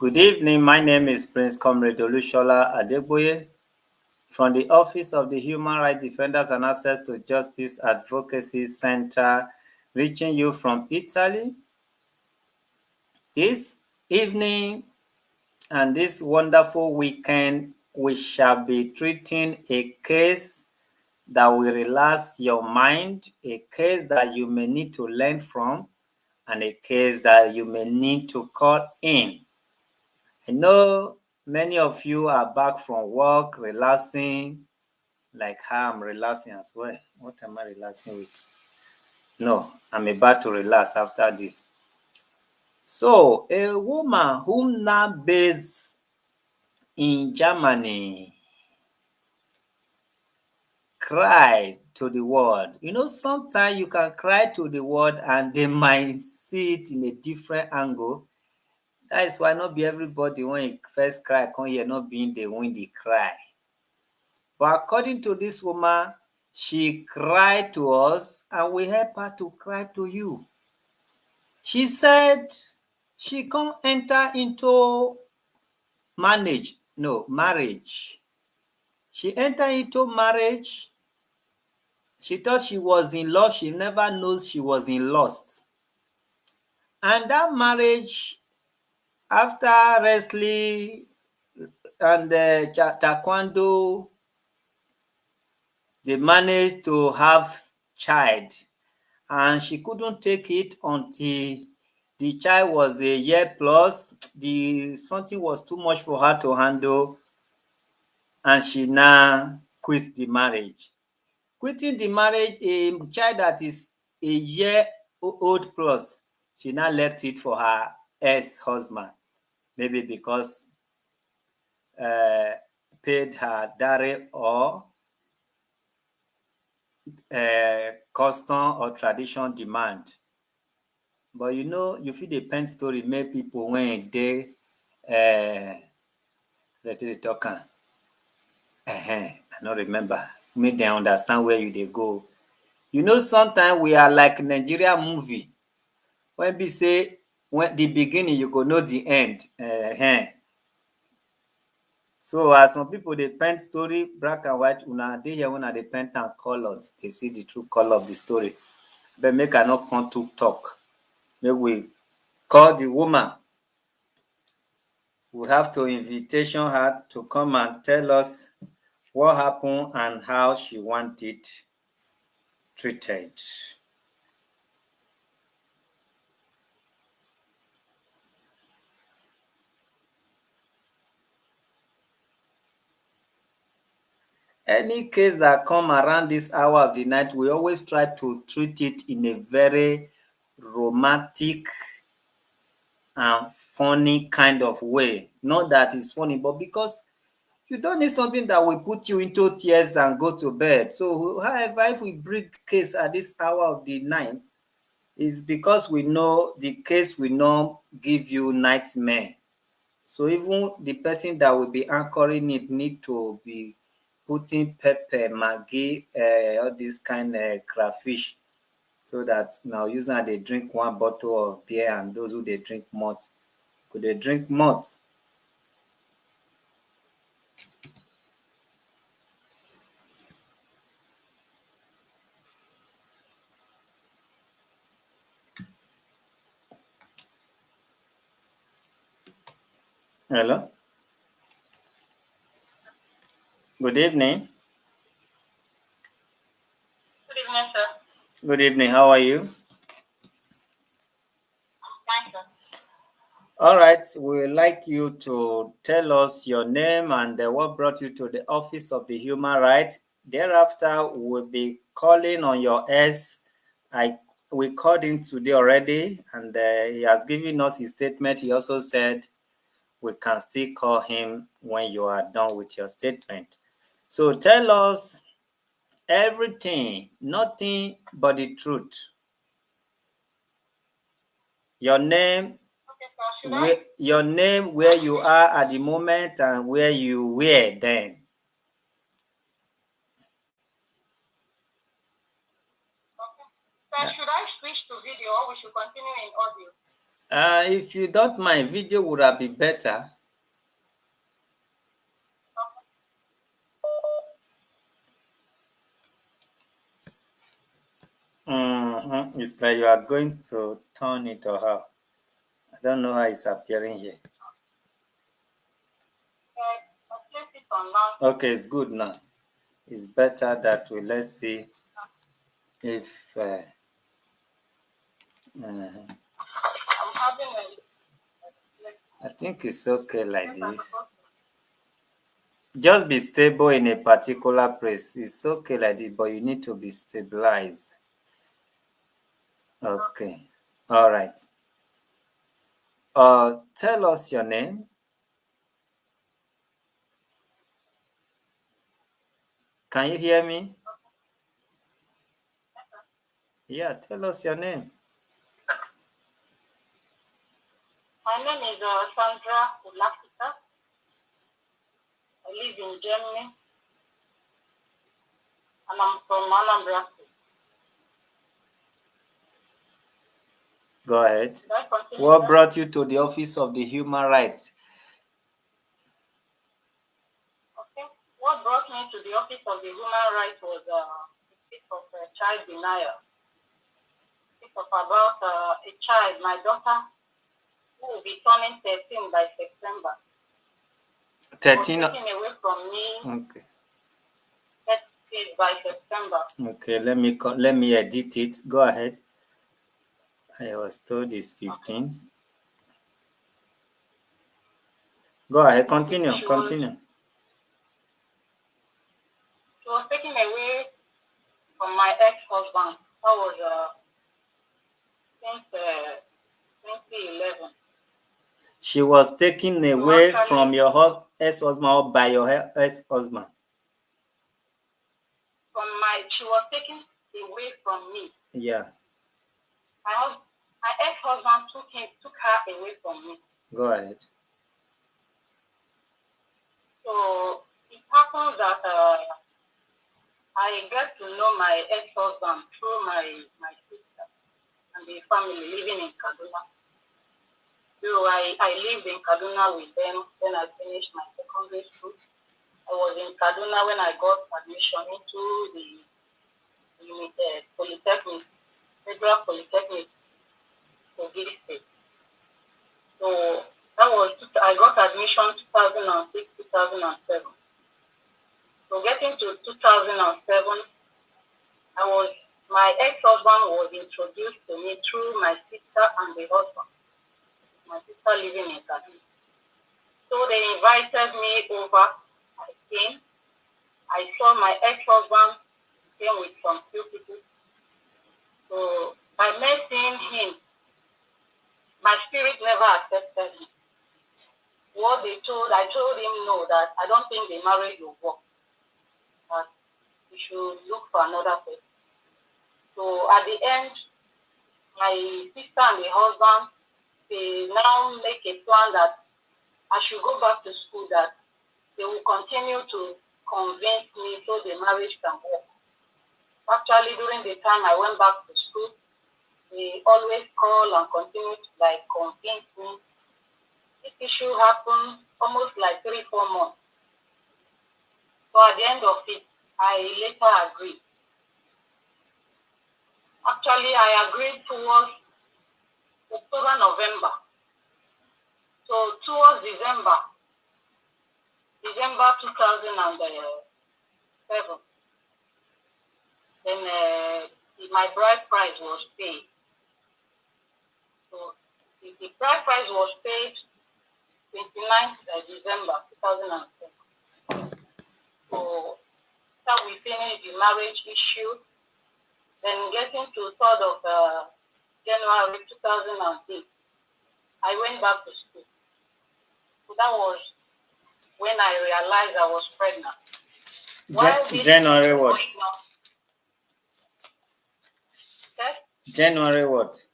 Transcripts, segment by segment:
Good evening. My name is Prince Comrade Olushola Adegboye from the Office of the Human Rights Defenders and Access to Justice Advocacy Center, reaching you from Italy. This evening and this wonderful weekend, we shall be treating a case that will relax your mind, a case that you may need to learn from, and a case that you may need to call in. I know many of you are back from work, relaxing, like how I'm relaxing as well. What am I relaxing with? No, I'm about to relax after this. So, a woman whom now based in Germany cried to the world. You know, sometimes you can cry to the world and they might see it in a different angle. That is why not be everybody when you first cry, come here, not being the one they cry. But according to this woman, she cried to us and we help her to cry to you. She said she can't enter into marriage. She entered into marriage. She thought she was in love. She never knows she was in lust. And that marriage, after wrestling and taekwondo, they managed to have child. And she couldn't take it until the child was a year plus. Something was too much for her to handle, and she now quit the marriage. Quitting the marriage, a child that is a year old plus, she now left it for her ex-husband, maybe because paid her dowry or custom or tradition demand. But you know, you fit dey paint story make pipu wey dey wetin dey talk am, I no remember, make dem understand where you dey go. You know, sometimes we are like Nigeria movie wey be say when the beginning you go know the end. So as some pipu dey paint story black and white, una dey here una dey paint am coloured, dey see the true colour of the story. But make I no come too talk, make we call the woman. We have to invitation her to come and tell us what happened and how she want it treated. Any case that come around this hour of the night, we always try to treat it in a very romantic and funny kind of way. Not that it's funny, but because you don't need something that will put you into tears and go to bed. So, however, if we bring case at this hour of the night, it's because we know the case will not give you nightmare. So even the person that will be anchoring it need to be putting pepper, maggi, all this kind of crayfish, so that now using they drink one bottle of beer and those who they drink malt, could they drink malt? Hello. Good evening. Good evening, sir. Good evening. How are you? Fine, sir. All right. We'd like you to tell us your name and what brought you to the Office of the Human Rights. Thereafter, we'll be calling on your ex. We called him today already, and he has given us his statement. He also said we can still call him when you are done with your statement. So tell us everything, nothing but the truth. Your name, Okay, sir. your name, where you are at the moment, and where you were then. Okay. Sir, should I switch to video or we should continue in audio? If you don't mind, video would have been better. It's like you are going to turn it or how. I don't know how it's appearing here. Okay, it's good now. It's better that way. Let's see if I think it's okay like this. Just be stable in a particular place. It's okay like this, but you need to be stabilized. Okay. All right. Tell us your name. Can you hear me? Yeah, tell us your name. My name is Sandra Ulafika. I live in Germany, and I'm from Anambra. Go ahead. What brought you to the Office of the Human Rights? Okay. What brought me to the Office of the Human Rights was a case of child denial. It's about a child, my daughter, who will be turning 13 by September. 13. Was taken away from me. Okay. 30 by September. Okay, let me edit it. Go ahead. I was told it's 15. Go ahead. Continue. She Continue. was taken away from my ex-husband. That was since 2011. She was taken away from your ex-husband or by your ex-husband? She was taken away from me. Yeah. My ex-husband took her away from me. Go ahead. So it happens that I get to know my ex-husband through my sister and the family living in Kaduna. So I lived in Kaduna with them. Then I finished my secondary school. I was in Kaduna when I got admission into the Polytechnic, Federal Polytechnic, Kogi State. So I got admission 2006, 2007. So getting to 2007, my ex-husband was introduced to me through my sister and the husband. My sister living in Kaduna. So they invited me over. I came. I saw my ex-husband came with some few people. So by me seeing him, my spirit never accepted him. I told him no, that I don't think the marriage will work. That we should look for another person. So at the end, my sister and the husband, they now make a plan that I should go back to school, that they will continue to convince me so the marriage can work. Actually, during the time I went back to school, they always call and continue to convince me. This issue happened almost like 3-4 months. So at the end of it, I later agreed. Actually, I agreed towards October, November. So towards December 2007, then my bride price was paid. So the bride price was paid 29th December 2007. So after we finished the marriage issue, then getting to 3rd of January 2008, I went back to school. So that was when I realized I was pregnant. January what? Okay? January what?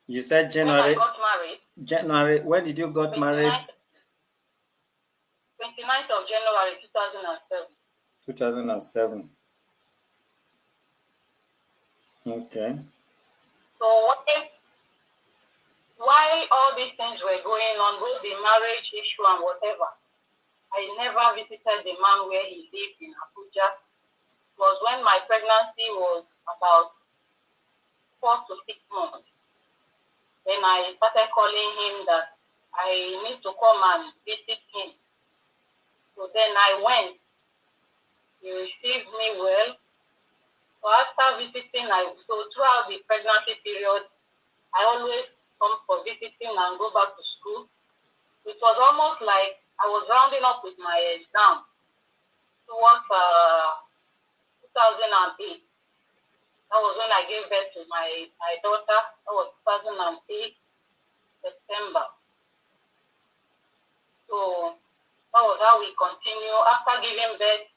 You said January. When I got married. January. When did you got married? 29th of January 2007. 2007. Okay. So while all these things were going on, both the marriage issue and whatever, I never visited the man where he lived in Abuja. It was when my pregnancy was about 4 to 6 months. Then I started calling him that I need to come and visit him. So then I went. He received me well. So after visiting, so throughout the pregnancy period, I always come for visiting and go back to school. It was almost like I was rounding up with my exam towards 2008. That was when I gave birth to my daughter. That was 2008, September. So that was how we continue. After giving birth,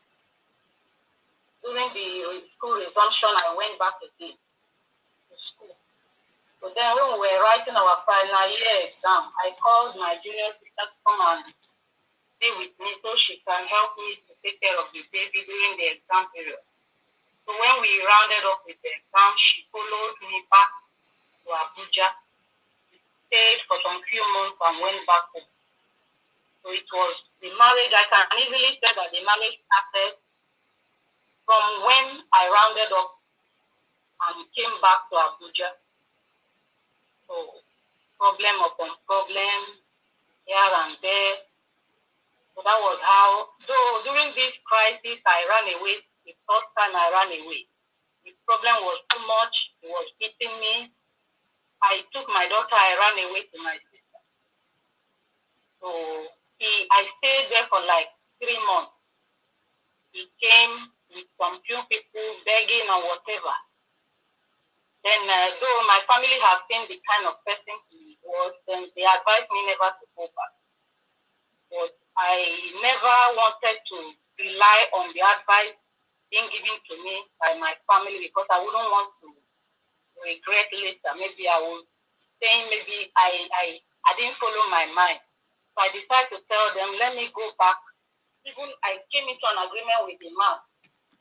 during the school resumption, I went back again to school. So then when we were writing our final year exam, I called my junior sister to come and stay with me so she can help me to take care of the baby during the exam period. So when we rounded up with the exam, she followed me back to Abuja. We stayed for some few months and went back home. So it was the marriage. I can easily say that the marriage started from when I rounded up and came back to Abuja. So problem upon problem, here and there. So that was how, though during this crisis, I ran away. The first time I ran away, the problem was too much. It was beating me. I took my daughter, I ran away to my sister. So I stayed there for like 3 months. He came with some few people begging or whatever. Then, though my family has seen the kind of person he was, then they advised me never to go back. But I never wanted to rely on the advice being given to me by my family because I wouldn't want to regret later. Maybe I was saying maybe I didn't follow my mind. So I decided to tell them, let me go back. Even I came into an agreement with the man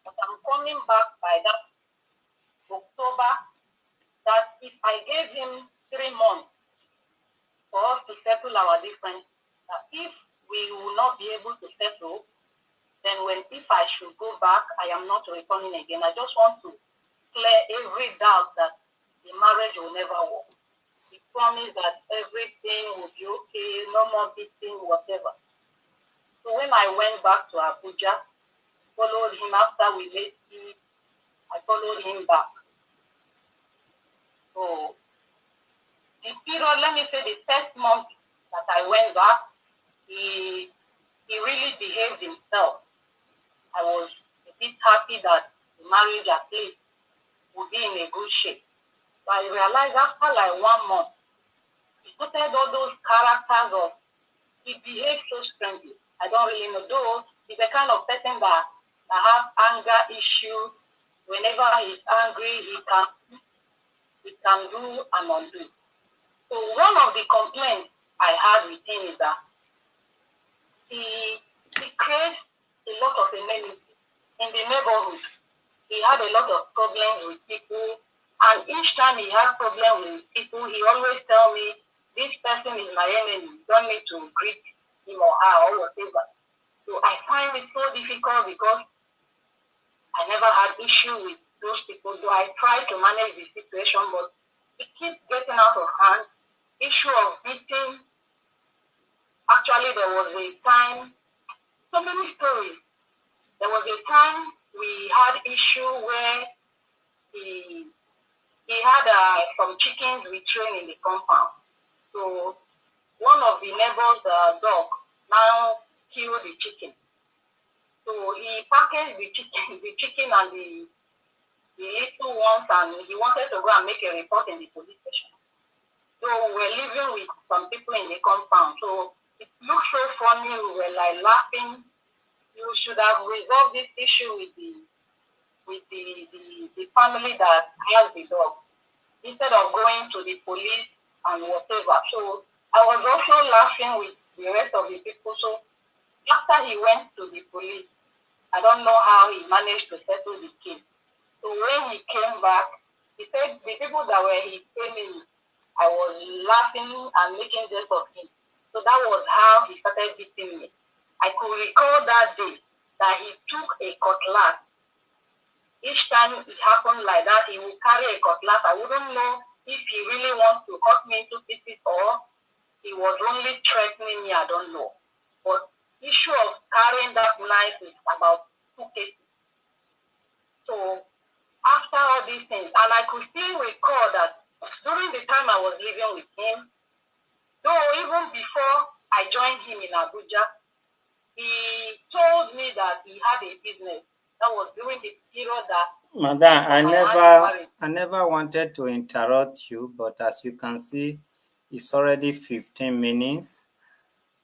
that I'm coming back by that October, that if I gave him 3 months for us to settle our difference, that if we will not be able to settle, then if I should go back, I am not returning again. I just want to clear every doubt that the marriage will never work. He promised that everything will be okay, no more beating, whatever. So when I went back to Abuja, followed him after we made it, I followed him back. So the period, let me say the first month that I went back, he really behaved himself. I was a bit happy that the marriage at least would be in a good shape. So I realized after like 1 month, he started all those characters of, he behaved so strangely. I don't really know. Though he's the kind of person that have anger issues. Whenever he's angry, he can do and undo. So one of the complaints I had with him is that he creates a lot of enmity in the neighborhood. He had a lot of problems with people, and each time he had problems with people, he always tell me, this person is my enemy. You don't need to greet him or her or whatever. So I find it so difficult because I never had issue with those people. So I try to manage the situation, but it keeps getting out of hand. Issue of beating. Actually, there was a time, so many stories. There was a time we had issue where he had some chickens we train in the compound. So one of the neighbors' dog now killed the chicken. So he packaged the chicken and the little ones, and he wanted to go and make a report in the police station. So we were living with some people in the compound. So it looked so funny. We were like laughing. You should have resolved this issue with the family that has the dog, instead of going to the police and whatever. So I was also laughing with the rest of the people. So after he went to the police, I don't know how he managed to settle the case. So when he came back, He said the people that were his enemy, I was laughing and making jest of him. So that was how he started beating me. I could recall that day that he took a cutlass. Each time it happened like that, he would carry a cutlass. I wouldn't know if he really wants to cut me into pieces or he was only threatening me. I don't know. But issue of carrying that knife is about 2 cases. So after all these things, and I could still recall that during the time I was living with him, though even before I joined him in Abuja, he told me that he had a business. That was during the period that Madam, for my hand in marriage. I never wanted to interrupt you, but as you can see, it's already 15 minutes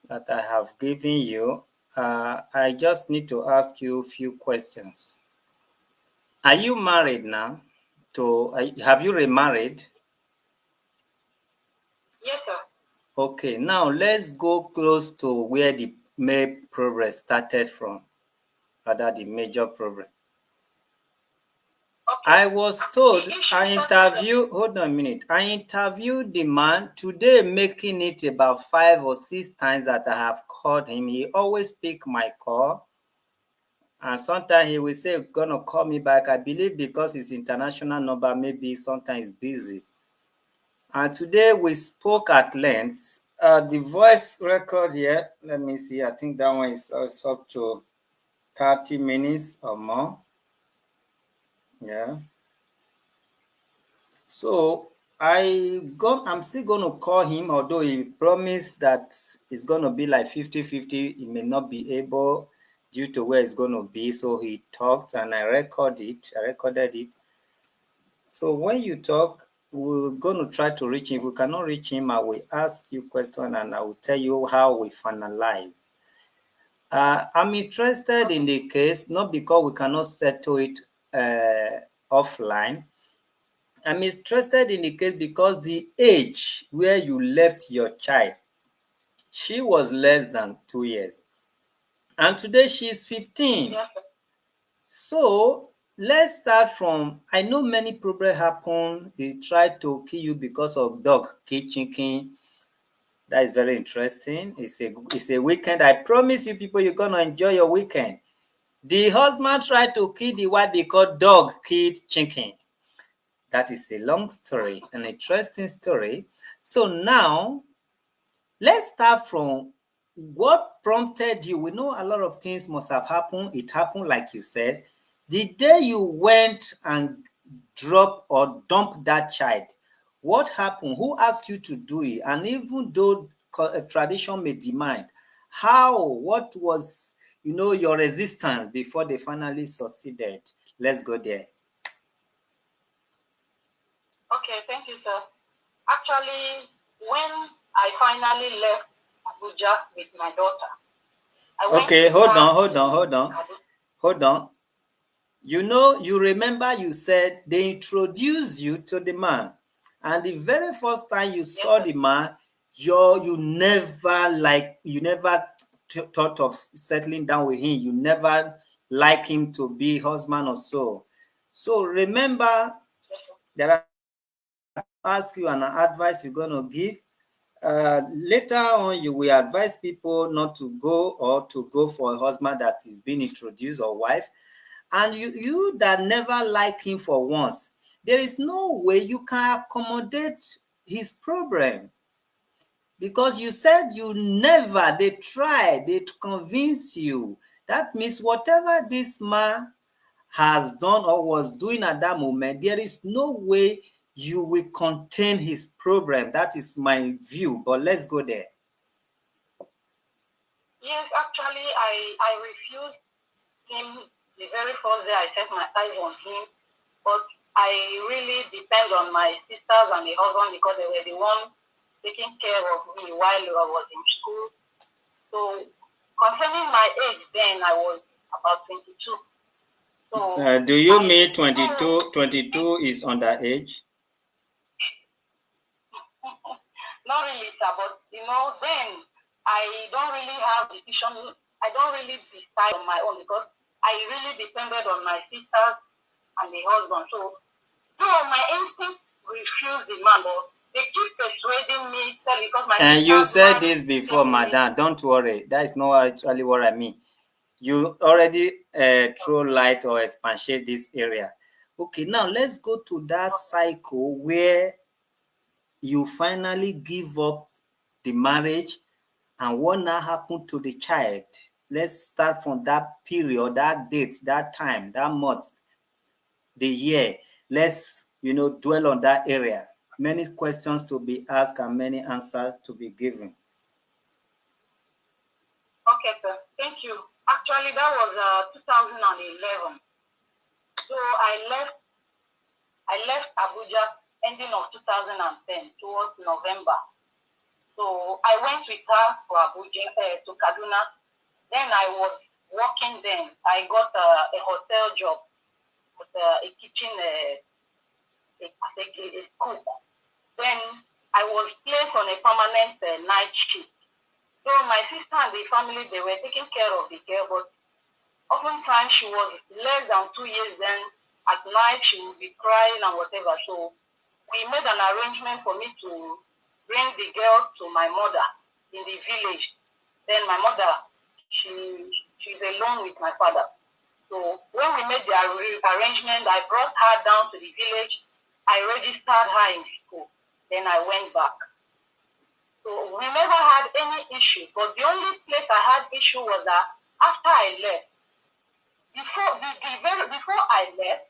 that I have given you. I just need to ask you a few questions. Are you married now? Have you remarried? Yes, sir. Okay, now let's go close to where the main progress started from, rather the major problem. Okay. I was The told, issue hold on a minute. I interviewed the man today, making it about 5 or 6 times that I have called him. He always pick my call. And sometimes he will say, gonna call me back. I believe because it's international number, maybe sometimes busy. And today we spoke at length. The voice record here, let me see. I think that one is also up to 30 minutes or more. Yeah. So I'm still going to call him, although he promised that it's going to be like 50-50. He may not be able due to where it's going to be. So he talked and I recorded it. So when you talk, we're going to try to reach him. If we cannot reach him, I will ask you question and I will tell you how we finalize. I'm interested in the case, not because we cannot settle it offline. I'm interested in the case because the age where you left your child, she was less than 2 years. And today she's 15. yes, So let's start from, I know many problems happen. He tried to kill you because of dog kill chicken. That is very interesting. It's a weekend. I promise you people, you're going to enjoy your weekend. The husband tried to kill the wife because dog killed chicken. That is a long story, an interesting story. So now, let's start from what prompted you. We know a lot of things must have happened. It happened like you said. The day you went and dropped or dumped that child, what happened? Who asked you to do it? And even though tradition may demand, what was, your resistance before they finally succeeded? Let's go there. okay, thank you, sir. Actually, when I finally left Abuja with my daughter, I went Okay, to hold her on, hold on, in hold on, Abuja. hold on. You remember you said they introduced you to the man, and the very first time you Yes, saw sir. the man, you never thought of settling down with him. You never like him to be husband or so. So remember, Yes, sir. there are ask you an advice you're gonna give. Later on, you will advise people not to go or to go for a husband that is being introduced or wife. And you that never like him for once, there is no way you can accommodate his problem because you said you never, they tried, they convince you. That means whatever this man has done or was doing at that moment, there is no way you will contain his problem. That is my view, but let's go there. Yes, actually, I refused him the very first day I set my eyes on him, but I really depend on my sisters and the husband because they were the ones taking care of me while I was in school. So, concerning my age then, I was about 22. So, Do you I mean 22? 22 is underage? not really, sir, but then I don't really have decision. I don't really decide on my own because I really depended on my sisters and the husband. So, though my instinct refused the man, but they keep persuading me because my And you sister said married this before, me. madam. Don't worry. That is not actually what I mean. You already throw light or expatiate this area. Okay, now let's go to that cycle where you finally give up the marriage and what now happened to the child. Let's start from that period, that date, that time, that month, the year. Let's dwell on that area. Many questions to be asked and many answers to be given. Okay, sir. Thank you. Actually, that was 2011. So I left Abuja ending of 2010 towards November. So I went with her to Abuja, to Kaduna. Then I was working then. I got a hotel job with a kitchen, a cook. Then I was placed on a permanent night shift. So my sister and the family, they were taking care of the girl, but oftentimes she was less than 2 years then. At night she would be crying and whatever. So we made an arrangement for me to bring the girl to my mother in the village. Then my mother, she's alone with my father. So when we made the arrangement, I brought her down to the village. I registered her in school. Then I went back. So we never had any issue. But the only place I had issue was that after I left, before I left,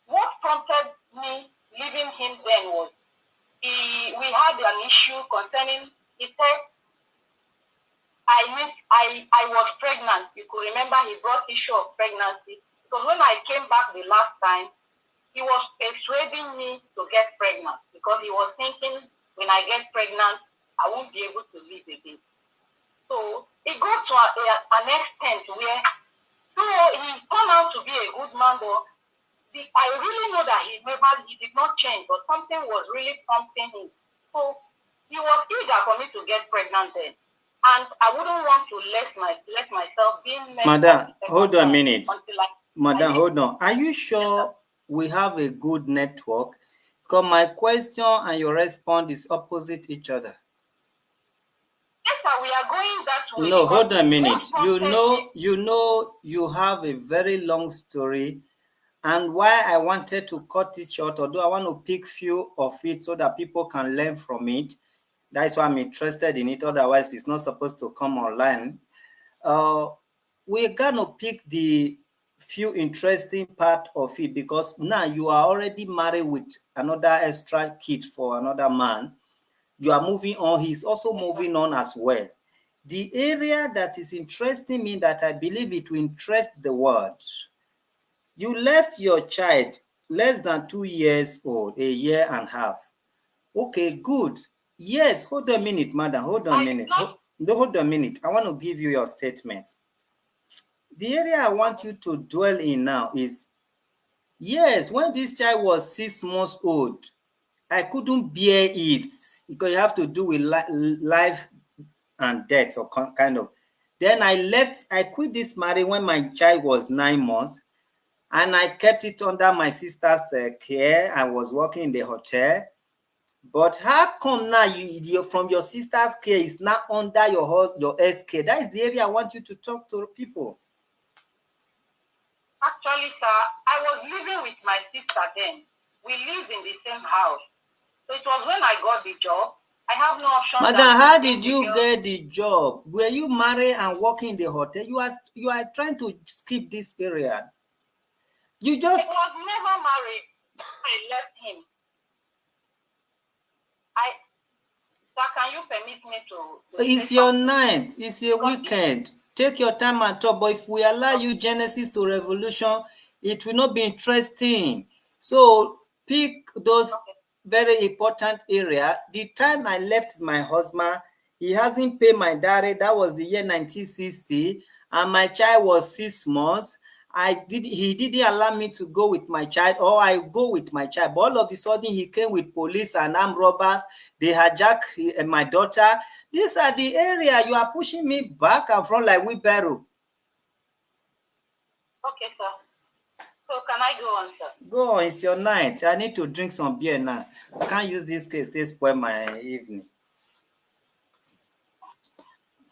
what prompted me leaving him then was we had an issue concerning. He said I was pregnant. You could remember he brought issue of pregnancy because when I came back the last time, he was persuading me to get pregnant because he was thinking when I get pregnant, I won't be able to live again. So it got to an extent where, so he turned out to be a good man, but I really know that he did not change, but something was really prompting him. So he was eager for me to get pregnant then. And I wouldn't want to let myself be met. Madam, hold on a minute. Madam, hold on. Are you sure we have a good network? Because my question and your response is opposite each other. Yes, sir, we are going that way. No, hold on a minute. You have a very long story. And why I wanted to cut it short, although I want to pick few of it so that people can learn from it. That's why I'm interested in it. Otherwise, it's not supposed to come online. We're gonna pick the few interesting part of it because now you are already married with another extra kid for another man. You are moving on. He's also moving on as well. The area that is interesting me that I believe it will interest the world. You left your child less than 2 years old, a year and a half. Okay, good. Yes, hold on a minute, madam. Hold on a minute. Hold on a minute. I want to give you your statement. The area I want you to dwell in now is, yes, when this child was 6 months old, I couldn't bear it because you have to do with life and death or kind of. Then I quit this marriage when my child was 9 months. And I kept it under my sister's care. I was working in the hotel. But how come now you from your sister's care is now under your ex care? That is the area I want you to talk to people. Actually, sir, I was living with my sister then. We lived in the same house. So it was when I got the job. I have no option. Madam, how did you get the job? Were you married and working in the hotel? You are trying to skip this area. You just. I was never married. I left him. Sir, can you permit me to it's your night. It's a weekend. Take your time and talk. But if we allow you Genesis to Revolution, it will not be interesting. So pick those very important area. The time I left my husband, he hasn't paid my dowry. That was the year 1960, and my child was 6 months. He didn't allow me to go with my child, or I go with my child. But all of a sudden, he came with police and armed robbers. They hijack my daughter. These are the area you are pushing me back and front like wheelbarrow. Okay, sir. So can I go on, sir? Go on, it's your night. I need to drink some beer now. I can't use this case to spoil my evening.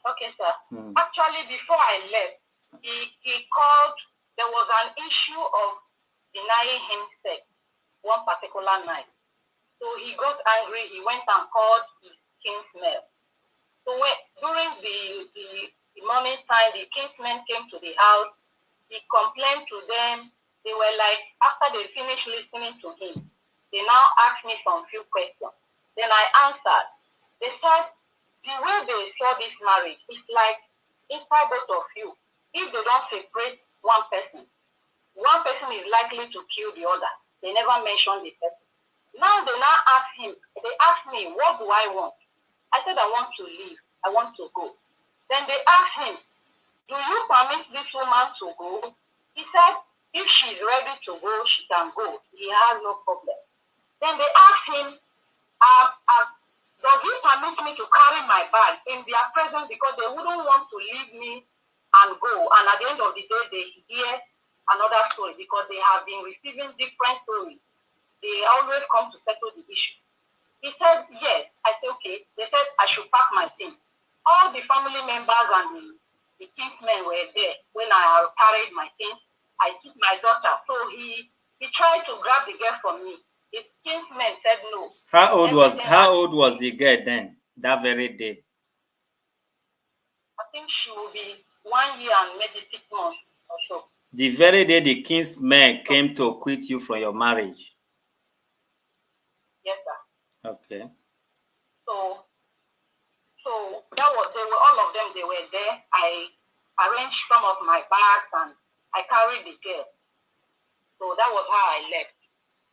Okay, sir. Hmm. Actually, before I left, he called. There was an issue of denying him sex one particular night. So he got angry. He went and called his kinsmen. So during the morning time, the kinsmen came to the house. He complained to them. They were like, after they finished listening to him, they now asked me some few questions. Then I answered. They said, the way they saw this marriage is like inside both of you. If they don't separate one person is likely to kill the other. They never mentioned the person. Now they now ask him, they ask me, what do I want? I said, I want to leave. I want to go. Then they asked him, do you permit this woman to go? He said, if she's ready to go, she can go. He has no problem. Then they asked him, does he permit me to carry my bag in their presence because they wouldn't want to leave me and go? And at the end of the day, they hear another story because they have been receiving different stories. They always come to settle the issue. He said, yes. I said, okay. They said I should pack my things. All the family members and the kinsmen were there when I carried my things. I took my daughter. So he tried to grab the girl from me. His kinsmen said no. How old was the girl then, that very day? I think she will be 1 year and maybe 6 months or so. The very day the kinsmen came to quit you from your marriage? Yes, sir. Okay. So that was, they were, all of them, they were there. I arranged some of my bags and I carried the girl. So that was how I left.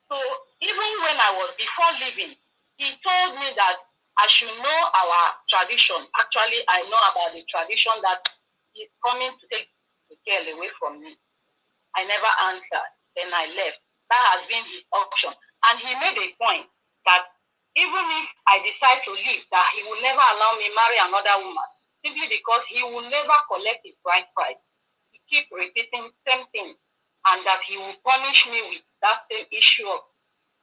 So even when I was before leaving, he told me that I should know our tradition. Actually, I know about the tradition that he's coming to take the girl away from me. I never answered. Then I left. That has been his option. And he made a point that even if I decide to leave, that he will never allow me marry another woman, simply because he will never collect his bride price. He keeps repeating the same thing, and that he will punish me with that same issue of,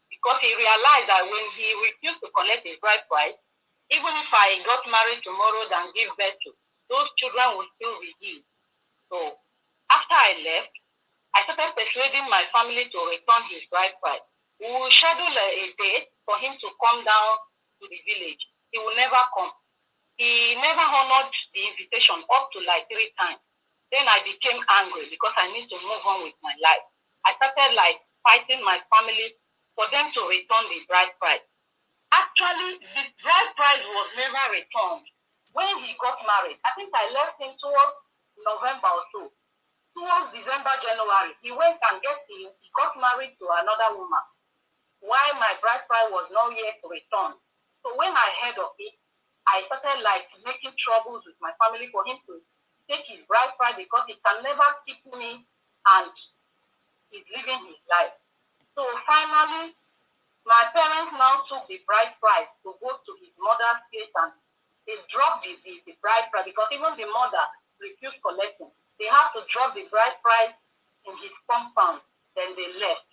because he realized that when he refused to collect his bride price, even if I got married tomorrow and give birth to, those children will still be his. So after I left, I started persuading my family to return his bride price. We will schedule a date for him to come down to the village. He will never come. He never honored the invitation up to like 3 times. Then I became angry because I need to move on with my life. I started like fighting my family for them to return the bride price. Actually, the bride price was never returned. When he got married, I think I left him towards November or so. Towards December, January, he went and he got married to another woman. While my bride price was not yet returned. So when I heard of it, I started like making troubles with my family for him to take his bride price because he can never keep me and he's living his life. So finally, my parents now took the bride price to go to his mother's place and they dropped the bride price because even the mother refused collecting. They have to drop the bride price in his compound. Then they left.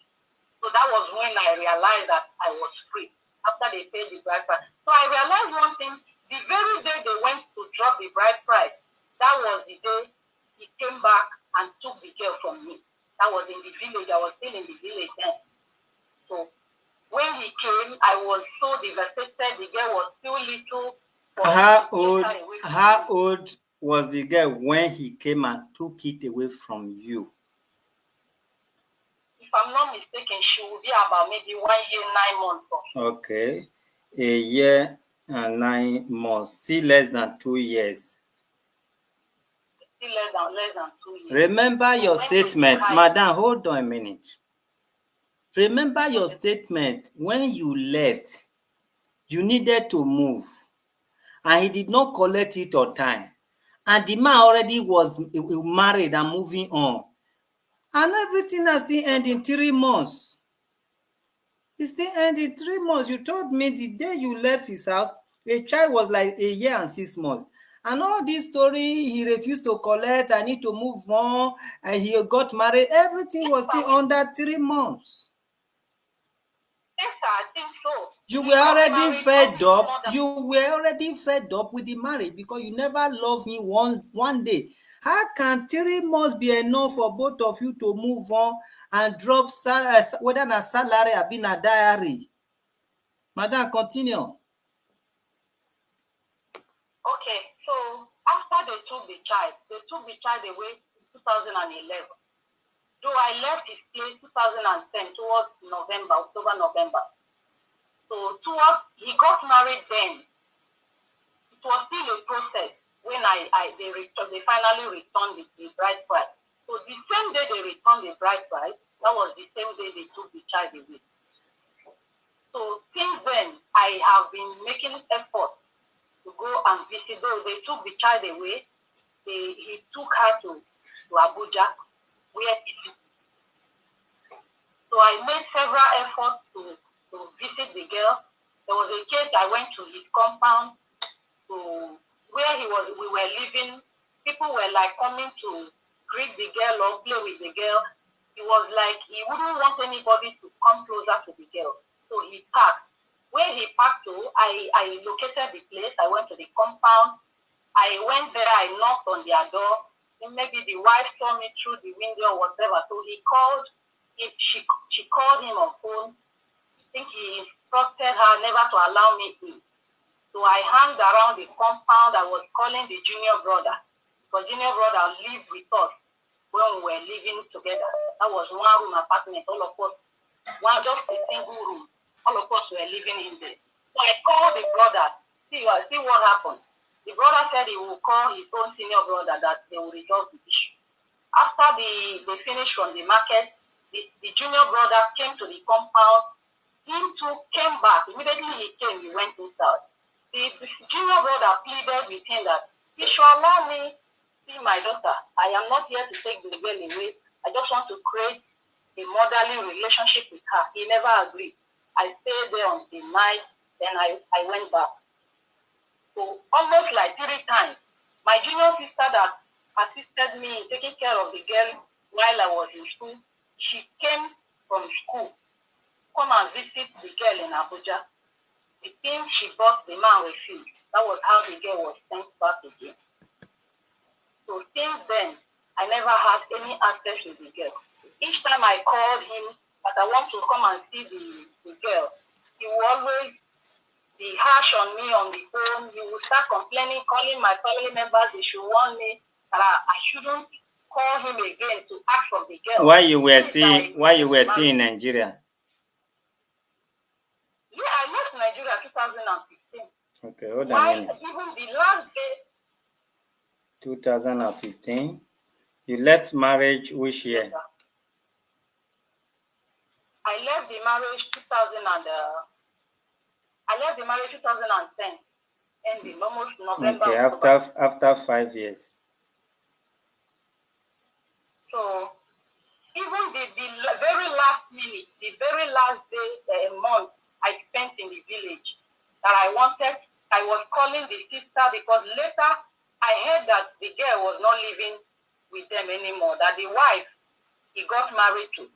So that was when I realized that I was free after they paid the bride price. So I realized one thing, the very day they went to drop the bride price, that was the day he came back and took the girl from me. That was in the village. I was still in the village then. So when he came, I was so devastated. The girl was still little. How old was the girl when he came and took it away from you? If I'm not mistaken, she will be about maybe 1 year, 9 months. Okay. A year and 9 months. Still less than 2 years. Still less than 2 years. Remember your statement. Madam, hold on a minute. Remember your statement. When you left, you needed to move. And he did not collect it on time. And the man already was married and moving on. And everything has still ended in 3 months. It still ended in 3 months. You told me the day you left his house, a child was like a year and 6 months. And all this story, he refused to collect, I need to move on, and he got married. Everything was still under 3 months. Yes, I think so. You He were got already married fed up. more than You were already fed up with the marriage because you never loved me one day. How can 3 months be enough for both of you to move on and drop whether na salary or been a diary? Madam, continue. okay. So after they took the child away in 2011. Though I left his place 2010 towards October, November. So he got married then. It was still a process when they finally returned the bride price. So the same day they returned the bride price, that was the same day they took the child away. So since then, I have been making effort to go and visit. Though they took the child away, he took her to Abuja, where he lived. So I made several efforts to visit the girl. There was a case I went to his compound to where we were living. People were like coming to greet the girl or play with the girl. He was like he wouldn't want anybody to come closer to the girl. So he parked. Where he parked to, I located the place. I went to the compound. I went there, I knocked on their door. And maybe the wife saw me through the window or whatever. So he called. She called him on phone. I think he instructed her never to allow me in. So I hung around the compound. I was calling the junior brother. Because junior brother lived with us when we were living together. That was one room apartment, all of us. Just a single room. All of us were living in there. So I called the brother. See what happened. The brother said he will call his own senior brother that they will resolve the issue. After they finished from the market, the junior brother came to the compound. He too came back. Immediately he came, he went inside. The junior brother pleaded with him that he should allow me see my daughter. I am not here to take the girl away. I just want to create a motherly relationship with her. He never agreed. I stayed there on the night, then I went back. So almost like 3 times. My junior sister that assisted me in taking care of the girl while I was in school, she came from school, come and visit the girl in Abuja. The thing she bought, the man refused. That was how the girl was sent back again. So since then, I never had any access to the girl. Each time I called him that I want to come and see the girl, he will always be harsh on me on the phone. He will start complaining, calling my family members. They should warn me that I shouldn't call him again to ask for the girl. While you were still in Nigeria? Yeah, I left Nigeria 2015. Okay, hold on Why? a minute. Even the last day. 2015. You left marriage which year? Yes, I left the marriage 2010, ending almost November. Okay, after 5 years. So even the very last minute, the very last day, month I spent in the village, that I was calling the sister because later I heard that the girl was not living with them anymore, that the wife he got married to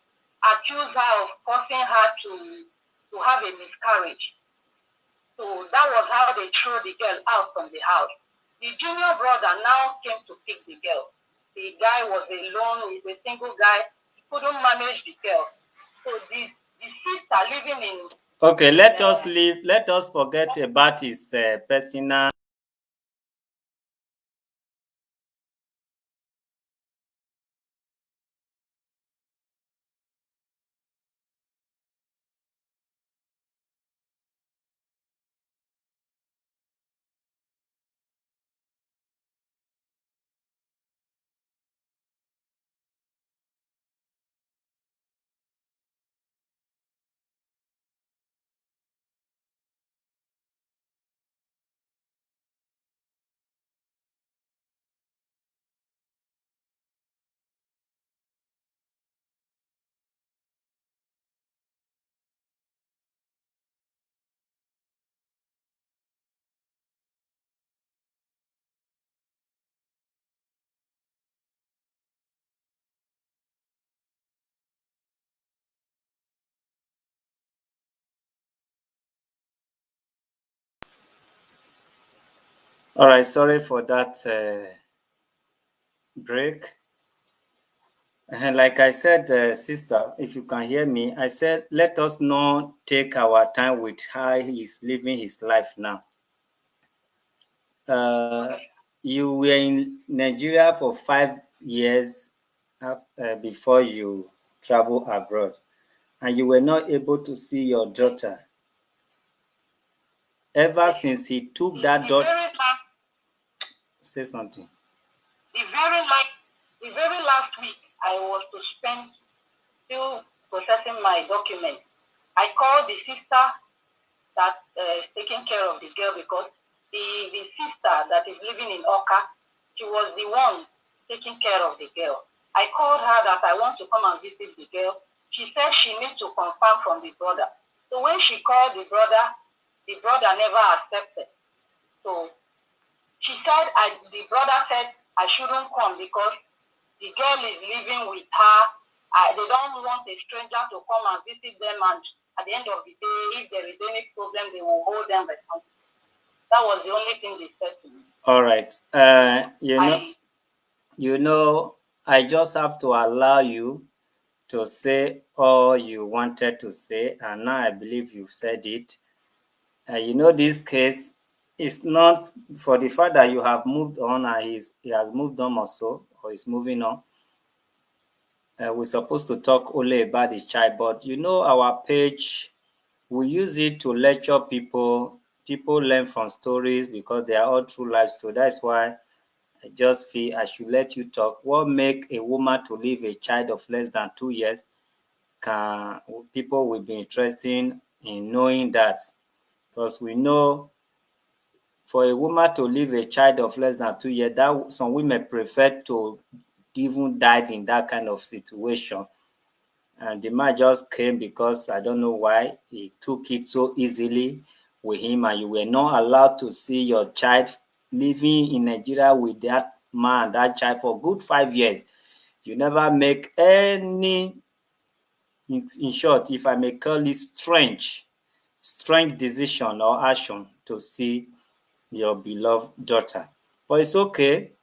accused her of forcing her to have a miscarriage. So that was how they threw the girl out from the house. The junior brother now came to pick the girl. The guy was alone, he's a single guy. He couldn't manage the girl. So the sister living in... Okay, let us forget about his personal All right, sorry for that break. And like I said, sister, if you can hear me, I said, let us not take our time with how he's living his life now. Uh, Okay. you were in Nigeria for 5 years before you travel abroad, and you were not able to see your daughter. Ever Yes. since he took The, that the daughter, very last, say something. the very last, the very last week, I was to spend still processing my documents. I called the sister that is taking care of the girl because the sister that is living in Oka, she was the one taking care of the girl. I called her that I want to come and visit the girl. She said she needs to confirm from the brother. So when she called the brother never accepted. So she said the brother said I shouldn't come because the girl is living with her. They don't want a stranger to come and visit them, and at the end of the day, if there is any problem, they will hold them responsible. That was the only thing they said to me. All right. I I just have to allow you to say all you wanted to say, and now I believe you've said it. This case is not for the fact that you have moved on and he has moved on also, or is moving on. We're supposed to talk only about the child, but our page, we use it to lecture people. People learn from stories because they are all true life. So that's why I just feel I should let you talk. What make a woman to leave a child of less than 2 years? Can people will be interested in knowing that, because we know for a woman to leave a child of less than 2 years, that some women prefer to even die in that kind of situation. And the man just came because I don't know why he took it so easily with him, and you were not allowed to see your child living in Nigeria with that man, that child for good 5 years. You never make any, in short, if I may call it strange decision or action to see your beloved daughter. But it's okay.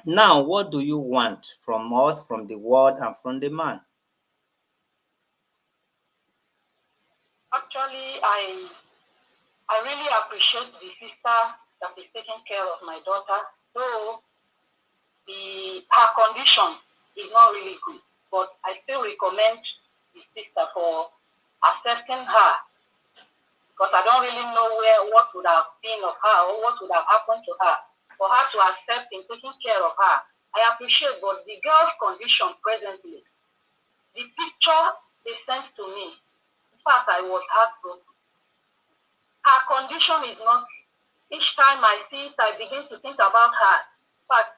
Now, what do you want from us, from the world, and from the man? actually I really appreciate the sister that is taking care of my daughter, though her condition is not really good. But I still recommend the sister for accepting her because I don't really know what would have been of her or what would have happened to her. For her to accept in taking care of her, I appreciate. But the girl's condition presently, the picture they sent to me, in fact, I was heartbroken. Her condition is not. Each time I see it, I begin to think about her. But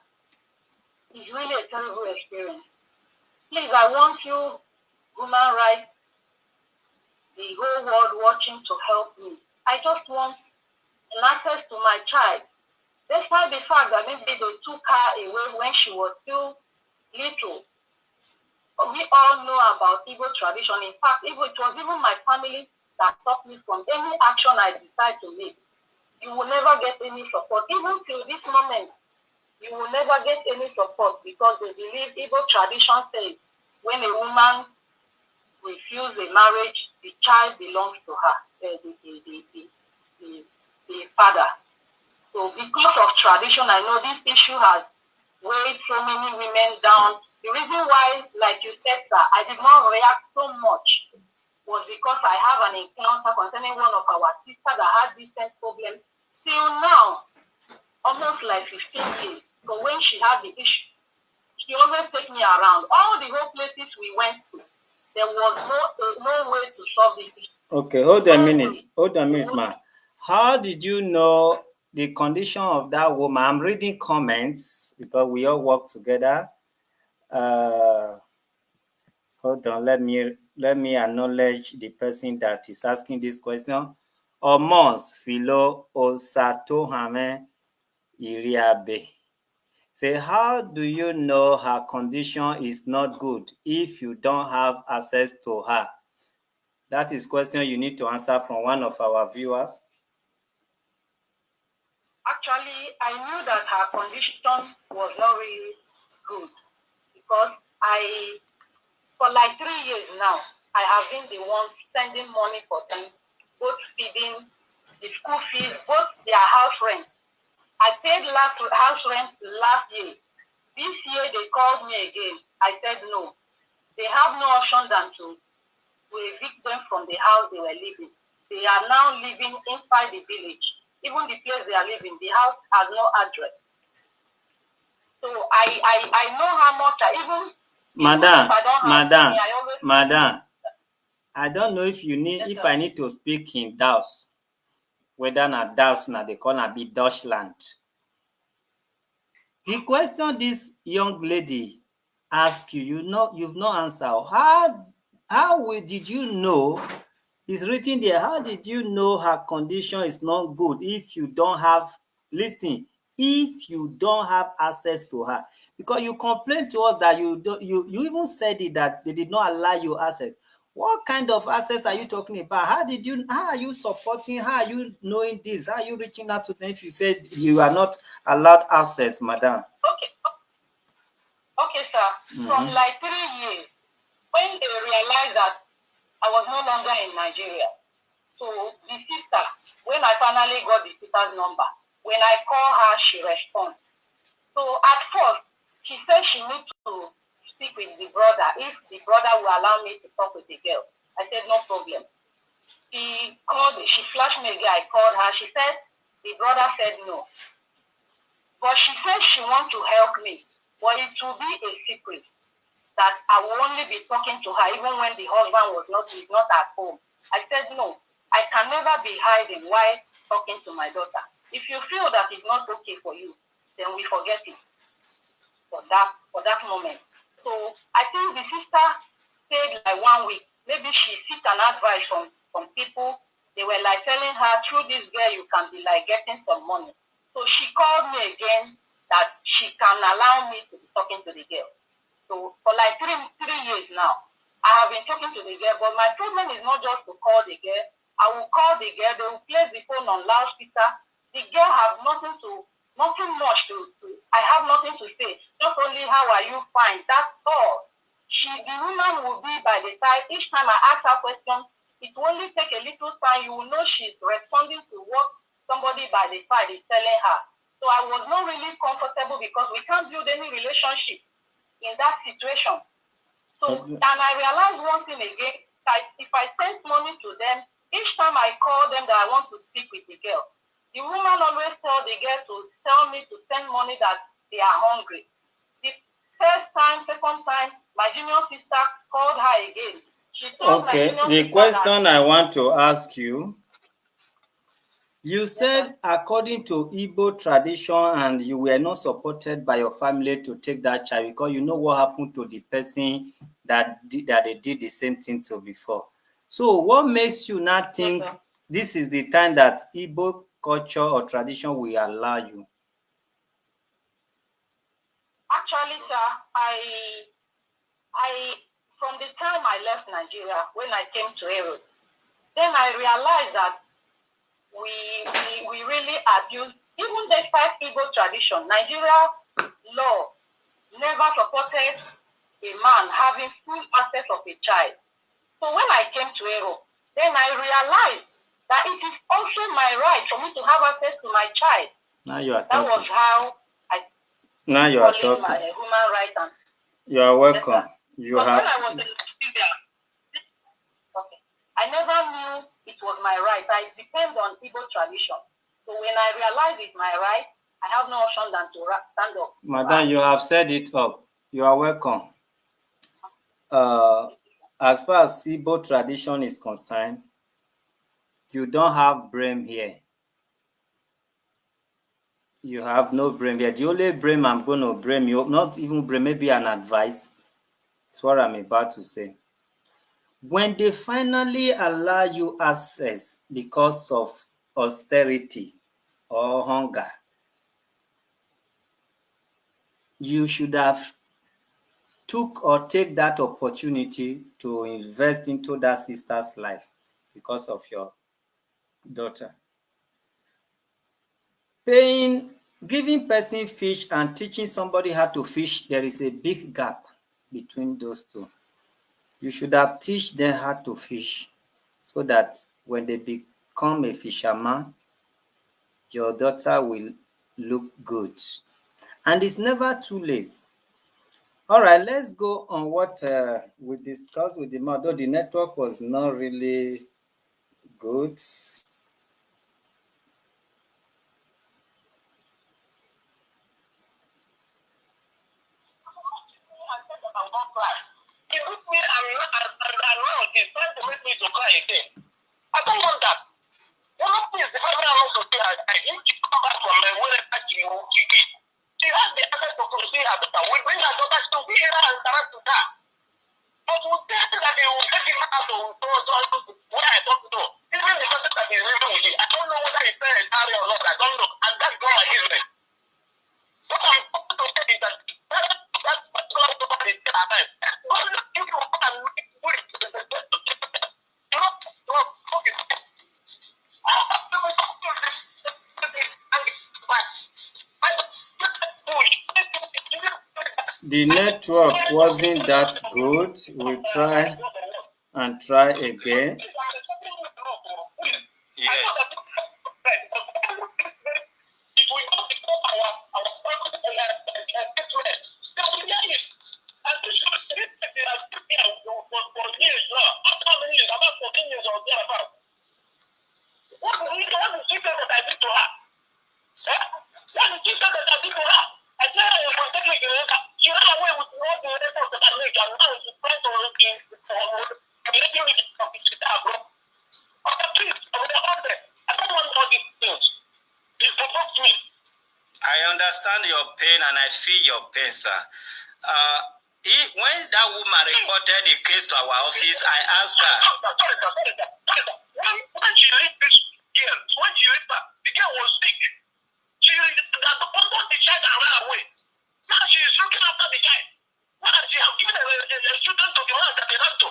it's really a terrible experience. Please, I want you, human rights, the whole world watching to help me. I just want an access to my child. Despite the fact that maybe they took her away when she was still little. We all know about Igbo tradition. In fact, it was even my family that stopped me from any action I decide to make. You will never get any support. Even till this moment, you will never get any support because they believe Igbo tradition says when a woman refuses a marriage, the child belongs to her, the father. So because of tradition, I know this issue has weighed so many women down. The reason why, like you said, sir, I did not react so much was because I have an encounter concerning one of our sisters that had this same problem. Till now, almost like 15 years. So when she had the issue, she always take me around. All the whole places we went to, there was no way to solve this issue. Okay, hold a No minute. way. Hold a minute, ma. How did you know the condition of that woman? I'm reading comments because we all work together. Uh, Hold on. Let me acknowledge the person that is asking this question. Omons Philo Osatohame Iriabe. Say, how do you know her condition is not good if you don't have access to her? That is question you need to answer from one of our viewers. Actually, I knew that her condition was not really good because for like 3 years now, I have been the one sending money for them, both feeding, the school fees, both their house rent. I paid last house rent last year. This year they called me again. I said no. They have no option than to evict them from the house they were living. They are now living inside the village. Even the place they are living, the house has no address. So I know how much Madam, if I don't have money, I always madam, I don't know if you need yes, if I need to speak in Dutch, whether na Dutch na they call na be Dutchland. The question this young lady ask you, you've not answered. Did you know? It's written there. How did you know her condition is not good if you don't have listen? If you don't have access to her, because you complained to us that you don't, you even said it that they did not allow you access. What kind of access are you talking about? How are you supporting? How are you knowing this? How are you reaching out to them if you said you are not allowed access, madam? okay, okay, sir. From like 3 years, when they realized that I was no longer in Nigeria, so the sister, when I finally got the sister's number, when I call her, she responds. So at first, she said she needs to speak with the brother if the brother will allow me to talk with the girl. I said no problem. She flashed me again. I called her. She said the brother said no. But she said she wants to help me. But it will be a secret that I will only be talking to her even when the husband is not at home. I said no. I can never be hiding while talking to my daughter. If you feel that it's not okay for you, then we forget it for that moment. So I think the sister stayed like 1 week. Maybe she seek an advice from people. They were like telling her, through this girl, you can be like getting some money. So she called me again that she can allow me to be talking to the girl. So for like three years now, I have been talking to the girl, but my problem is not just to call the girl. I will call the girl, they will place the phone on loudspeaker. The girl have nothing much to I have nothing to say. Just only how are you fine? That's all. The woman will be by the side. Each time I ask her question, it will only take a little time. You will know she's responding to what somebody by the side is telling her. So I was not really comfortable because we can't build any relationship in that situation. So, and I realized one thing again, that if I send money to them, each time I call them that I want to speak with the girl, the woman always tell the girl to tell me to send money that they are hungry. The first time, second time, my junior sister called her again. She told my junior The sister question I want to ask you, you said according to Igbo tradition and you were not supported by your family to take that child because you know what happened to the person that they did the same thing to before. So what makes you not think this is the time that Igbo culture or tradition will allow you? Actually, sir, I from the time I left Nigeria, when I came to Europe, then I realized that we really abuse, even despite Igbo tradition, Nigeria law never supported a man having full access of a child. So when I came to Europe, then I realized that it is also my right for me to have access to my child. Now you are that talking. was how I now you are talking. my human rights. And you are welcome. But when I was in Nigeria, okay, I never knew it was my right. I depend on Igbo tradition. So when I realized it's my right, I have no option than to stand up. Madam, you have said it up. You are welcome. As far as Igbo tradition is concerned, you don't have brain here. You have no brain here. The only brain I'm going to brain you, not even brain, maybe an advice. That's what I'm about to say. When they finally allow you access because of austerity or hunger, you should have take that opportunity to invest into that sister's life because of your daughter. Giving person fish and teaching somebody how to fish, there is a big gap between those two. You should have teach them how to fish so that when they become a fisherman, your daughter will look good. And it's never too late. All right, let's go on what we discussed with the man, though the network was not really good. He looked me and now he's trying to make me to cry again. I don't want that. One of things, if I may allow to say, I need to come back from wherever she is. She has the access to see her daughter. We bring her daughter to be here and interact with her. But we say that they will take him out to where I don't know. Even the person that is living with it, I don't know whether it's an area or not. I don't know. And that's not my business. What I'm trying to say is that that's what God is saying at times. God look you and make way. The network wasn't that good. We'll try and try again. Yes. I understand your pain and I feel your pain, sir. When that woman reported the case to our office, I asked her. When she left this girl, when she left her, the girl was sick. She abandoned the child and ran away. Now she is looking after the child. Now she has given a children to the man that they have to.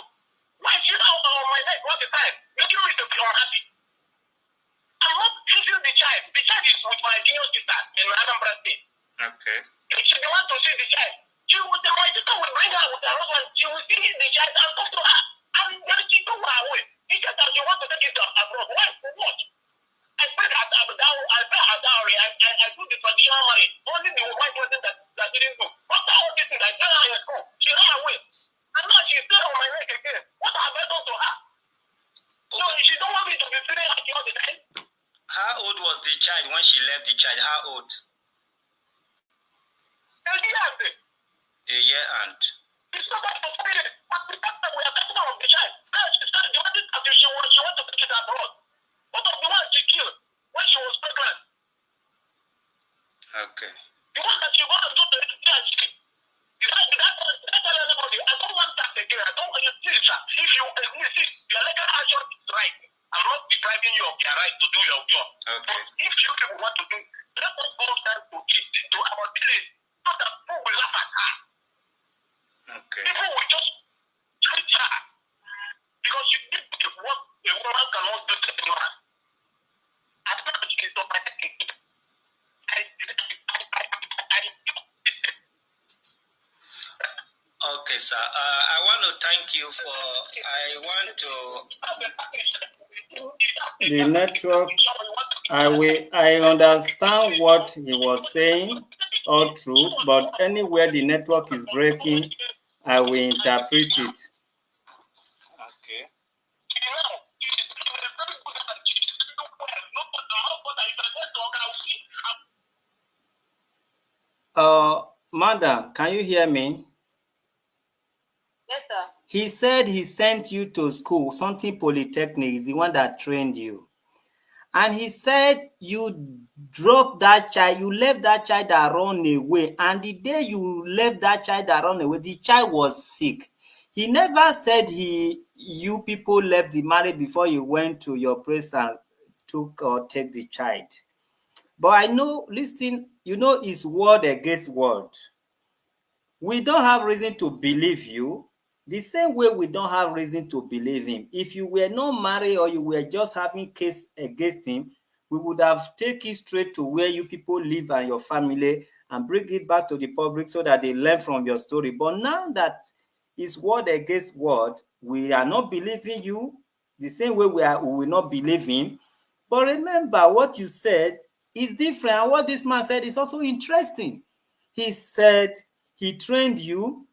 Why is she now on my neck all the time, making me to be unhappy? I'm not treating the child. The child is with my junior sister in Anambra State. Okay. If she wants to see the child, my sister will bring her with her husband. She will see the child and talk to her. And then she go her way. He said that she wants to take it abroad. Why? For what? I paid her dowry. I do the traditional marriage. Only the white person that didn't do. After all this thing, I tell her in school. She ran away. And now she's still on my neck again. What have I done to her? So she don't want me to be feeling like all the time. How old was the child when she left the child? How old? A year and. It's not that for 3 years. We are talking about the child. Now she said the only thing she wants to take it abroad. What of the one she killed when she was pregnant? Okay. The one that she wants to do to the child. Did I tell anybody? I don't want that again. I don't want you to see it. If you your legal action is right. I'm not depriving you of your right to do your job. Okay. But if you people want to do, let us go down to it, to our village, so that people will laugh at her. Okay. People will just treat her. Because you need to what a woman cannot do to a man. I don't know if she's not my thing. Okay, sir. I want to thank you for. I want to. The network, I understand what he was saying, all true, but anywhere the network is breaking, I will interpret it. Okay. Madam, can you hear me? Yes, sir. He said he sent you to school, something polytechnic, is the one that trained you. And he said you dropped that child, you left that child that run away. And the day you left that child that run away, the child was sick. He never said you people left the marriage before you went to your place and took or take the child. But I know, listen, you know, it's word against word. We don't have reason to believe you the same way we don't have reason to believe him. If you were not married or you were just having case against him, we would have taken it straight to where you people live and your family and bring it back to the public so that they learn from your story. But now that it's word against word, we are not believing you the same way we will not believe him. But remember, what you said is different, and what this man said is also interesting. He said he trained you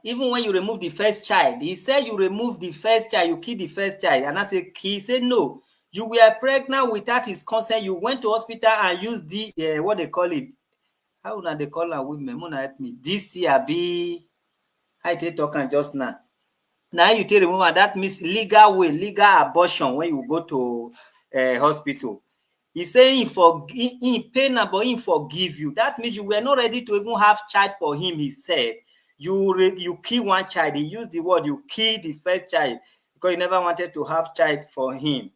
even when you remove the first child. He said you remove the first child, you kill the first child. And as a kid, he said no. You were pregnant without his consent. You went to hospital and used the what they call it. How na they call am women? Mona help me. DC abi how they talk am just now. Now you take remove am, that means legal way, legal abortion when you go to hospital. He say he pain am but he forgive you. That means you were not ready to even have child for him, he said. You kill one child. He used the word you kill the first child because you never wanted to have child for him.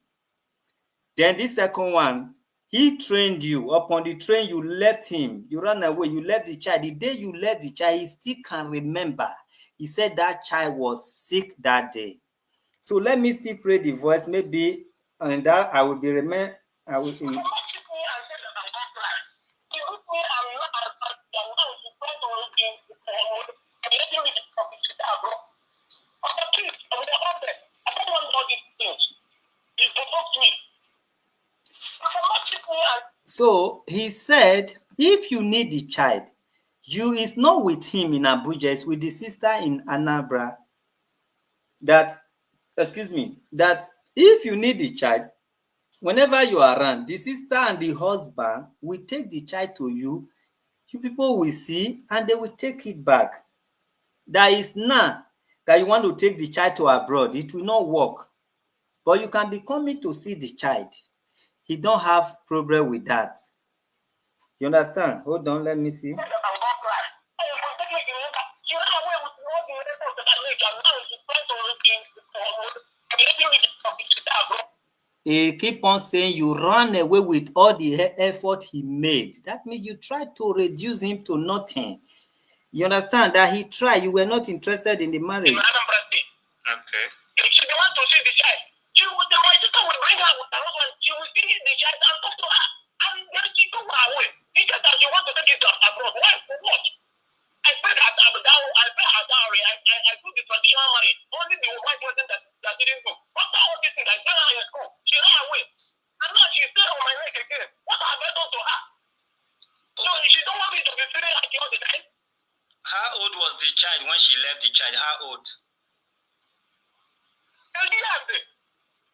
Then this second one, he trained you. Upon the train, you left him. You ran away. You left the child. The day you left the child, he still can remember. He said that child was sick that day. So let me still play the voice. Maybe and that I will be remember. I will. So he said, if you need the child, you is not with him in Abuja, it's with the sister in Anambra. That, excuse me, that if you need the child, whenever you are around, the sister and the husband will take the child to you. You people will see, and they will take it back. There is none that you want to take the child to abroad. It will not work. But you can be coming to see the child. He don't have problem with that. You understand? Hold on, let me see. He keep on saying you run away with all the effort he made. That means you try to reduce him to nothing. You understand that he tried. You were not interested in the marriage. Okay. She want to see the child. The sister will bring her with her husband. She will see the child and talk to her. And then she go her way. He said that she wants to take it abroad. Why? For what? I paid her dowry. I do the traditional marriage. Only the white person that didn't go. After all this thing, I tell her in school. She ran away. And now she's still on my neck again. What have I done to her? So she don't want me to be feeling like all the time. How old was the child when she left the child? How old?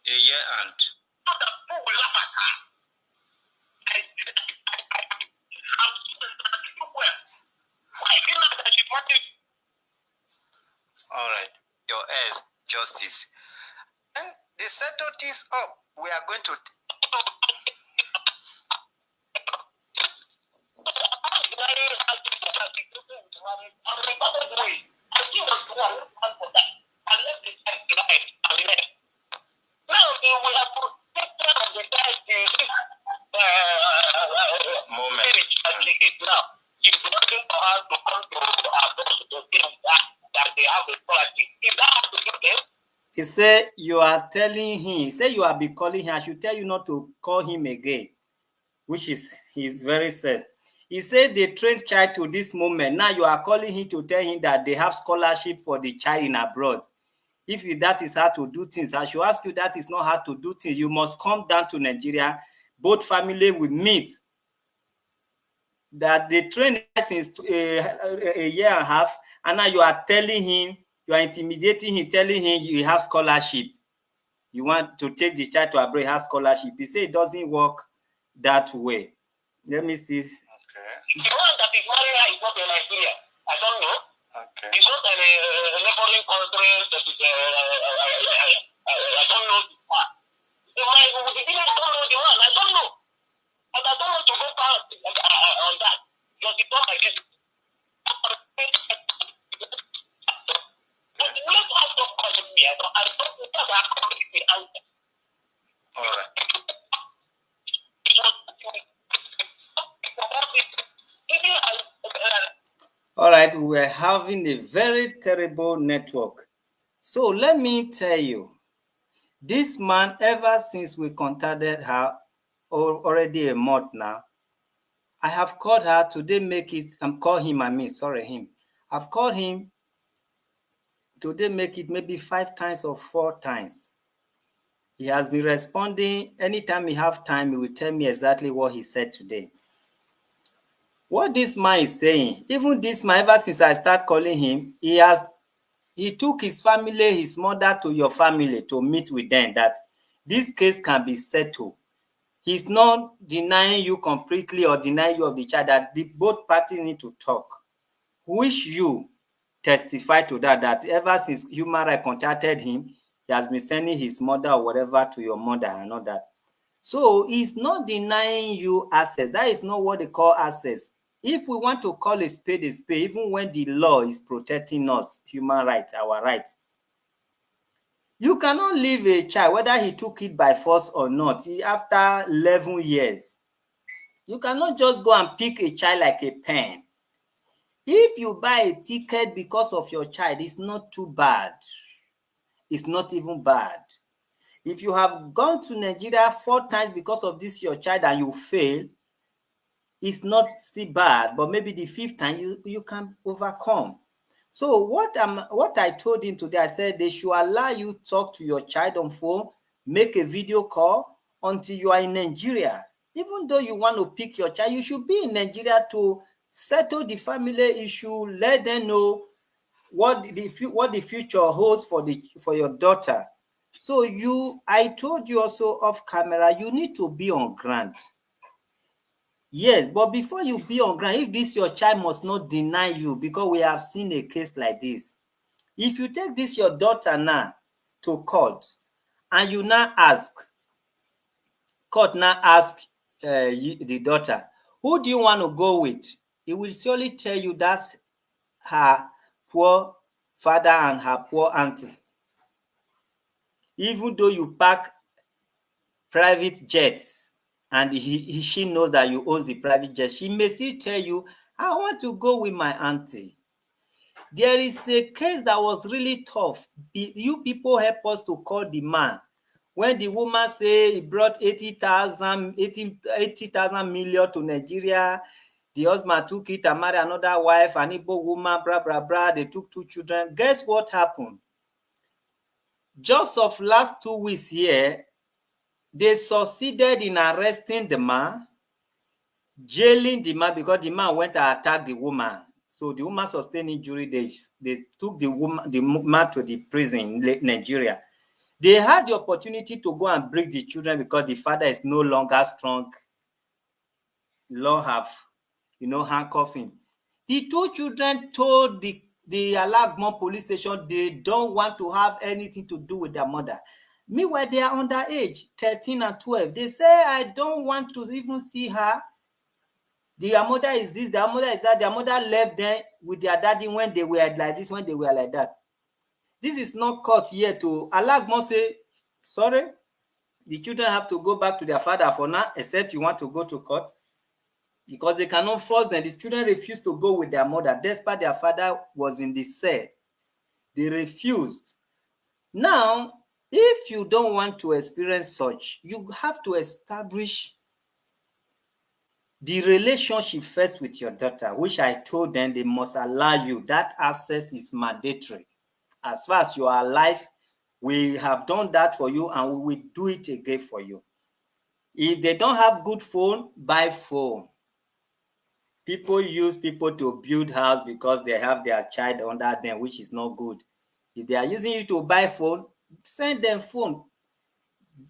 A year and. So that people will laugh at her. Why did not that she wanted? All right. Your heirs, justice. And they settle this up. We are going to. He said you are telling him, he said you are be calling him. I should tell you not to call him again, which is he's very sad. He said they trained child to this moment. Now you are calling him to tell him that they have scholarship for the child in abroad. If that is how to do things, I should ask you that is not how to do things. You must come down to Nigeria. Both family will meet. That they trained since a year and a half, and now you are telling him, you are intimidating him, telling him you have scholarship. You want to take the child to abroad, has scholarship. He say it doesn't work that way. Let me see. Okay. The one that is marrying her is not in Nigeria. I don't know. Okay. It's not a neighboring country that is, I don't know the one. The village don't know the one. I don't know. And I don't want to go past on that. Because it's not like this. But let us not call me. I don't think that I call the answer. All right. All right, we were having a very terrible network. So let me tell you, this man, ever since we contacted her, already a month now. I have called her today, call him, sorry, him. I've called him today, make it maybe 5 times or 4 times. He has been responding. Anytime he have time, he will tell me exactly what he said today. What this man is saying, even this man, ever since I start calling him, he took his family, his mother to your family to meet with them that this case can be settled. He's not denying you completely or denying you of the child, that both parties need to talk. Which you testify to that ever since human rights contacted him, he has been sending his mother or whatever to your mother and all that. So he's not denying you access. That is not what they call access. If we want to call a spade, even when the law is protecting us, human rights, our rights, you cannot leave a child, whether he took it by force or not, after 11 years. You cannot just go and pick a child like a pen. If you buy a ticket because of your child, it's not too bad. It's not even bad. If you have gone to Nigeria 4 times because of this your child and you fail, it's not still bad, but maybe the 5th time you can overcome. So what I told him today, I said they should allow you talk to your child on phone, make a video call until you are in Nigeria. Even though you want to pick your child, you should be in Nigeria to settle the family issue, let them know what the future holds for your daughter. So I told you also off camera, you need to be on ground. Yes, but before you be on ground, if this your child must not deny you, because we have seen a case like this. If you take this your daughter now to court and you now ask, court now ask the daughter, who do you want to go with? It will surely tell you that's her poor father and her poor auntie. Even though you pack private jets and she knows that you own the private jet, she may still tell you, I want to go with my auntie. There is a case that was really tough. You people help us to call the man. When the woman say he brought 80,000 million to Nigeria, the husband took it and married another wife, an Igbo woman, blah, blah, blah. They took 2 children. Guess what happened? Just of last 2 weeks here, they succeeded in arresting the man, jailing the man because the man went to attack the woman. So the woman sustained injury. They took the man to the prison in Nigeria. They had the opportunity to go and break the children because the father is no longer strong. Law have, handcuffed him. The 2 children told the Alagbon police station they don't want to have anything to do with their mother. Meanwhile, they are underage, 13 and 12. They say, I don't want to even see her. Their mother is this, their mother is that. Their mother left them with their daddy when they were like this, when they were like that. This is not court yet. Alagbon say, sorry, the children have to go back to their father for now, except you want to go to court. Because they cannot force them. The children refused to go with their mother, despite their father was in the cell. They refused. Now, if you don't want to experience such, you have to establish the relationship first with your daughter, which I told them they must allow you. That access is mandatory. As far as you are alive, we have done that for you and we will do it again for you. If they don't have good phone, buy phone. People use people to build house because they have their child under them, which is not good. If they are using you to buy phone, send them phone.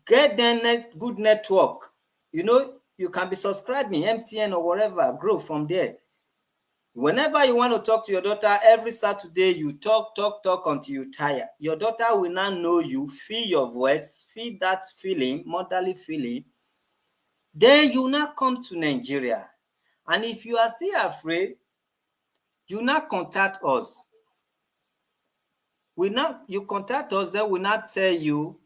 Get them good network. You can be subscribing, MTN or whatever, grow from there. Whenever you want to talk to your daughter, every Saturday, you talk until you tire. Your daughter will now know you, feel your voice, feel that feeling, motherly feeling. Then you now come to Nigeria. And if you are still afraid, you now contact us. You contact us, then we now tell you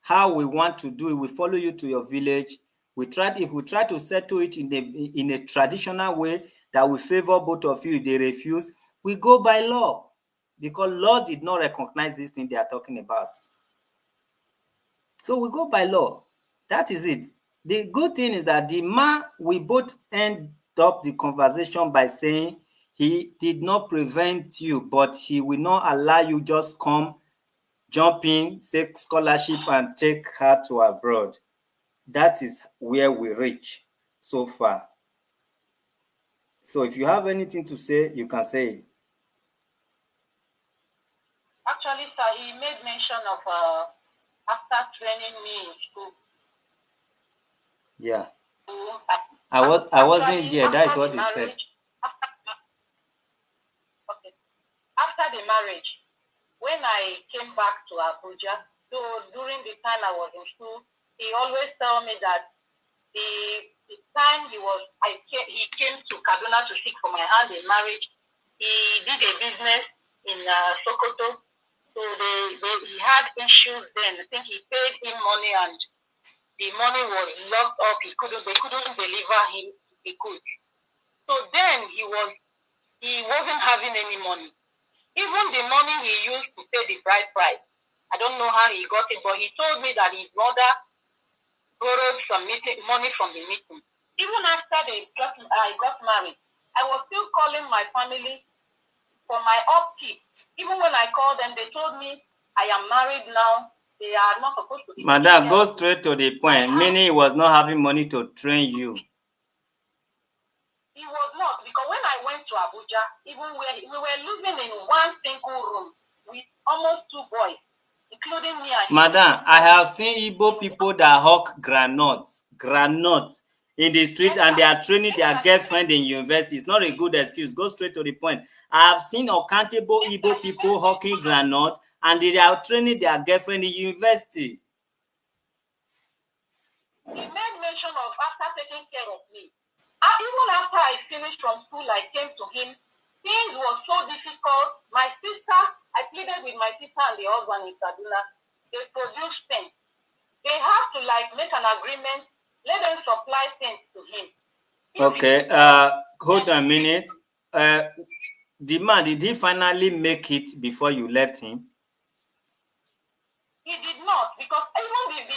how we want to do it. We follow you to your village. If we try to settle it in a traditional way that will favor both of you, if they refuse, we go by law, because law did not recognize this thing they are talking about. So we go by law. That is it. The good thing is that the man, we both end up the conversation by saying he did not prevent you, but he will not allow you just come, jump in, take scholarship and take her to abroad. That is where we reach so far. So if you have anything to say, you can say it. Actually, sir, he made mention of after training me in school. Yeah. I wasn't there. That is what he said. After the marriage, when I came back to Abuja, so during the time I was in school, he always told me that the time he came to Kaduna to seek for my hand in marriage, he did a business in Sokoto. So he had issues then. I think he paid him money and the money was locked up. They couldn't deliver him the goods. So then he wasn't having any money. Even the money he used to pay the bride price, I don't know how he got it, but he told me that his mother borrowed some money from the meeting. Even after I got married, I was still calling my family for my upkeep. Even when I called them, they told me I am married now. They are not supposed to be. Madam, go straight to the point. Meaning he was not having money to train you. He was not, because when I went to Abuja, even where we were living in one single room with almost 2 boys, including me and Madam, I have seen Igbo people that hawk granuts in the street, and they are training their girlfriend in university. It's not a good excuse. Go straight to the point. I have seen uncountable Igbo people hawking granite, and they are training their girlfriend in university. He made mention of after taking care of me. Even after I finished from school, I came to him. Things were so difficult. My sister, I pleaded with my sister and the husband in Kaduna. They produced things. They have to make an agreement. Let them supply things to him. Okay, hold on a minute. The man, did he finally make it before you left him? He did not, because even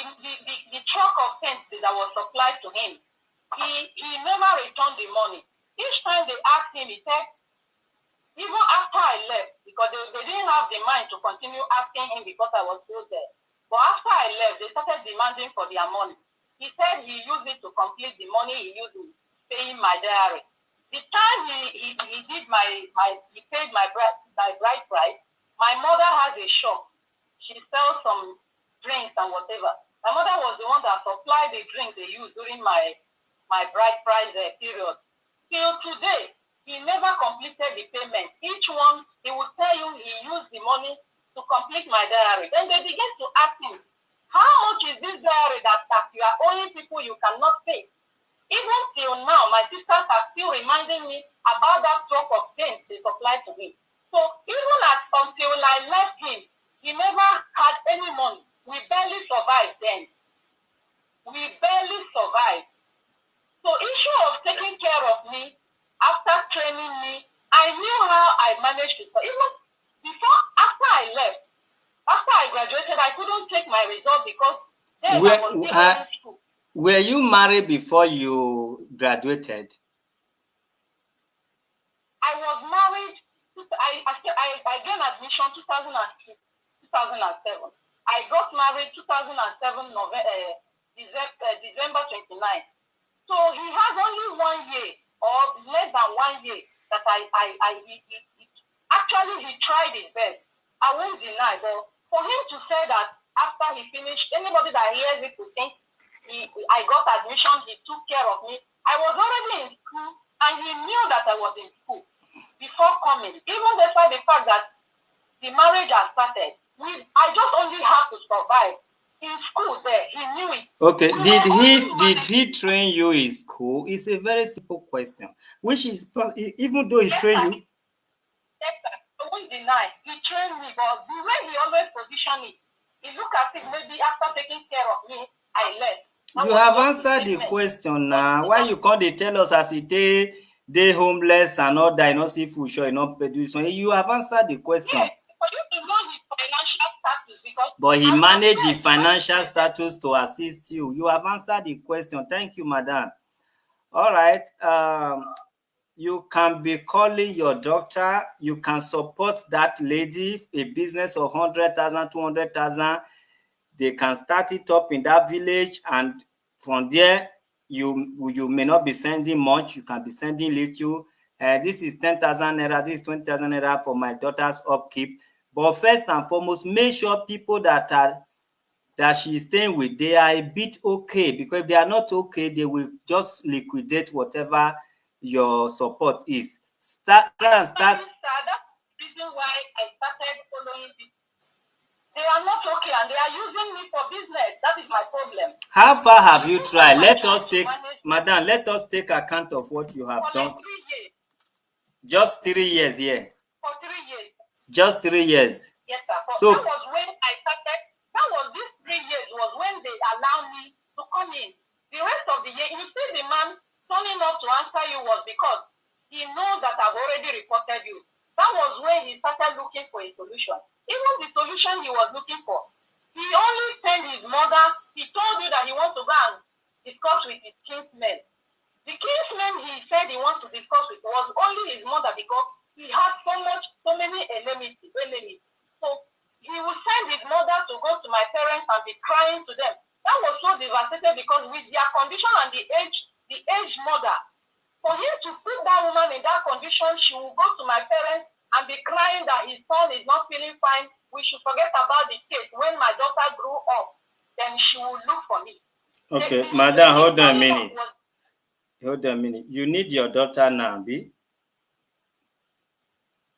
the truck of things that was supplied to him, he never returned the money. Each time they asked him, he said, even after I left, because they didn't have the mind to continue asking him because I was still there. But after I left, they started demanding for their money. He said he used it to complete the money he used in paying my diary. The time he did he paid my bride price, my mother has a shop. She sells some drinks and whatever. My mother was the one that supplied the drinks they used during my bride price period. Till today, he never completed the payment. Each one, he would tell you he used the money to complete my diary. Then they began to ask him, how much is this diary that you are owing people you cannot pay? Even till now, my sisters are still reminding me about that truck of things they supplied to me. So even until I left him, he never had any money. We barely survived then. We barely survived. So issue of taking care of me, after training me, I knew how I managed to. Even before, after I left, after I graduated, I couldn't take my result because then I was still in school. Were you married before you graduated? I was married. I gained admission 2006, 2007. I got married 2007 December 29th. So he has only 1 year or less than 1 year that he tried his best. I won't deny, but for him to say that after he finished, anybody that hears it will think I got admission, he took care of me. I was already in school and he knew that I was in school before coming. Even despite the fact that the marriage had started, I just only have to survive. In school there, he knew it. Okay, did he train you in school? It's a very simple question. Which is, even though he trained you, yes, I won't deny, he trained me, but the way he always positioned it, he looked at it maybe after taking care of me, I left. You have answered the question now. Why you can't tell us as it they homeless and all that, you know, see food sure, you know, produce. You have answered the question. Yes, for you to know his financial status, because But he managed the financial status to assist you. You have answered the question. Thank you, madam. All right. You can be calling your doctor. You can support that lady, a business of 100,000, 200,000. They can start it up in that village, and from there, you may not be sending much. You can be sending little. This is 10,000 naira. This is 20,000 naira for my daughter's upkeep. But first and foremost, make sure people that she is staying with, they are a bit okay, because if they are not okay, they will just liquidate whatever your support is. Try and start. That's the reason why I started following this. They are not okay and they are using me for business. That is my problem. How far have you tried? Let us take, madam, let us take account of what you have done. For 3 years. Just 3 years, yeah. For 3 years. Just 3 years. Yes, sir. So that was when I started. That was this 3 years was when they allowed me to come in. The rest of the year, you see the man turning up to answer you was because he knows that I've already reported you. That was when he started looking for a solution. Even the solution he was looking for, he only sent his mother. He told you that he wants to go and discuss with his kinsmen. The kinsmen he said he wants to discuss with was only his mother because he had so many enmity. So he would send his mother to go to my parents and be crying to them. That was so devastated because with their condition and the age mother, for him to put that woman in that condition, she will go to my parents and be crying that his son is not feeling fine. We should forget about the case. When my daughter grew up, then she will look for me. Okay, madam, hold on a minute. Hold on a minute. You need your daughter now, B?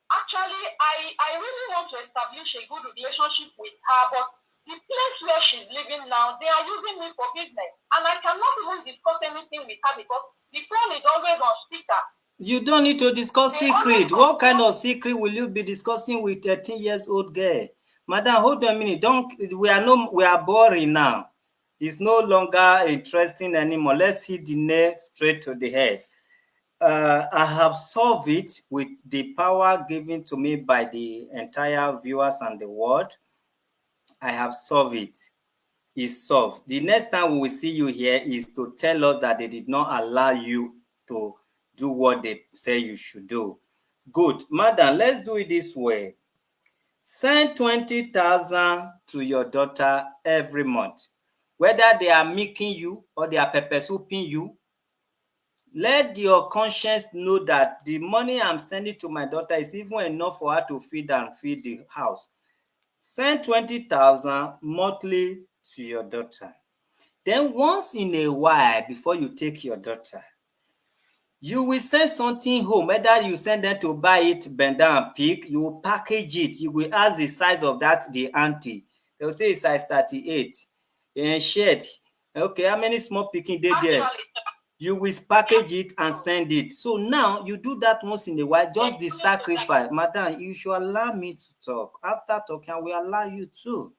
Actually, I really want to establish a good relationship with her, but the place where she's living now, they are using me for business. And I cannot even discuss anything with her because the phone is always on speaker. You don't need to discuss secret. What kind of secret will you be discussing with a 13-year-old girl? Madam, hold on a minute. We are boring now. It's no longer interesting anymore. Let's hit the nail straight to the head. I have solved it with the power given to me by the entire viewers and the world. I have solved it. It's solved. The next time we will see you here is to tell us that they did not allow you to do what they say you should do. Good. Madam, let's do it this way. Send 20,000 to your daughter every month. Whether they are making you or they are pepper souping you, let your conscience know that the money I'm sending to my daughter is even enough for her to feed and feed the house. Send 20,000 monthly to your daughter. Then once in a while, before you take your daughter, you will send something home. Whether you send them to buy it, bend down and pick, you will package it. You will ask the size of that, the auntie. They will say it's size 38. And shirt. Okay, how many small picking they there? You will package it and send it. So now you do that once in a while, just the sacrifice. Madam, you should allow me to talk. After talking, I will allow you to.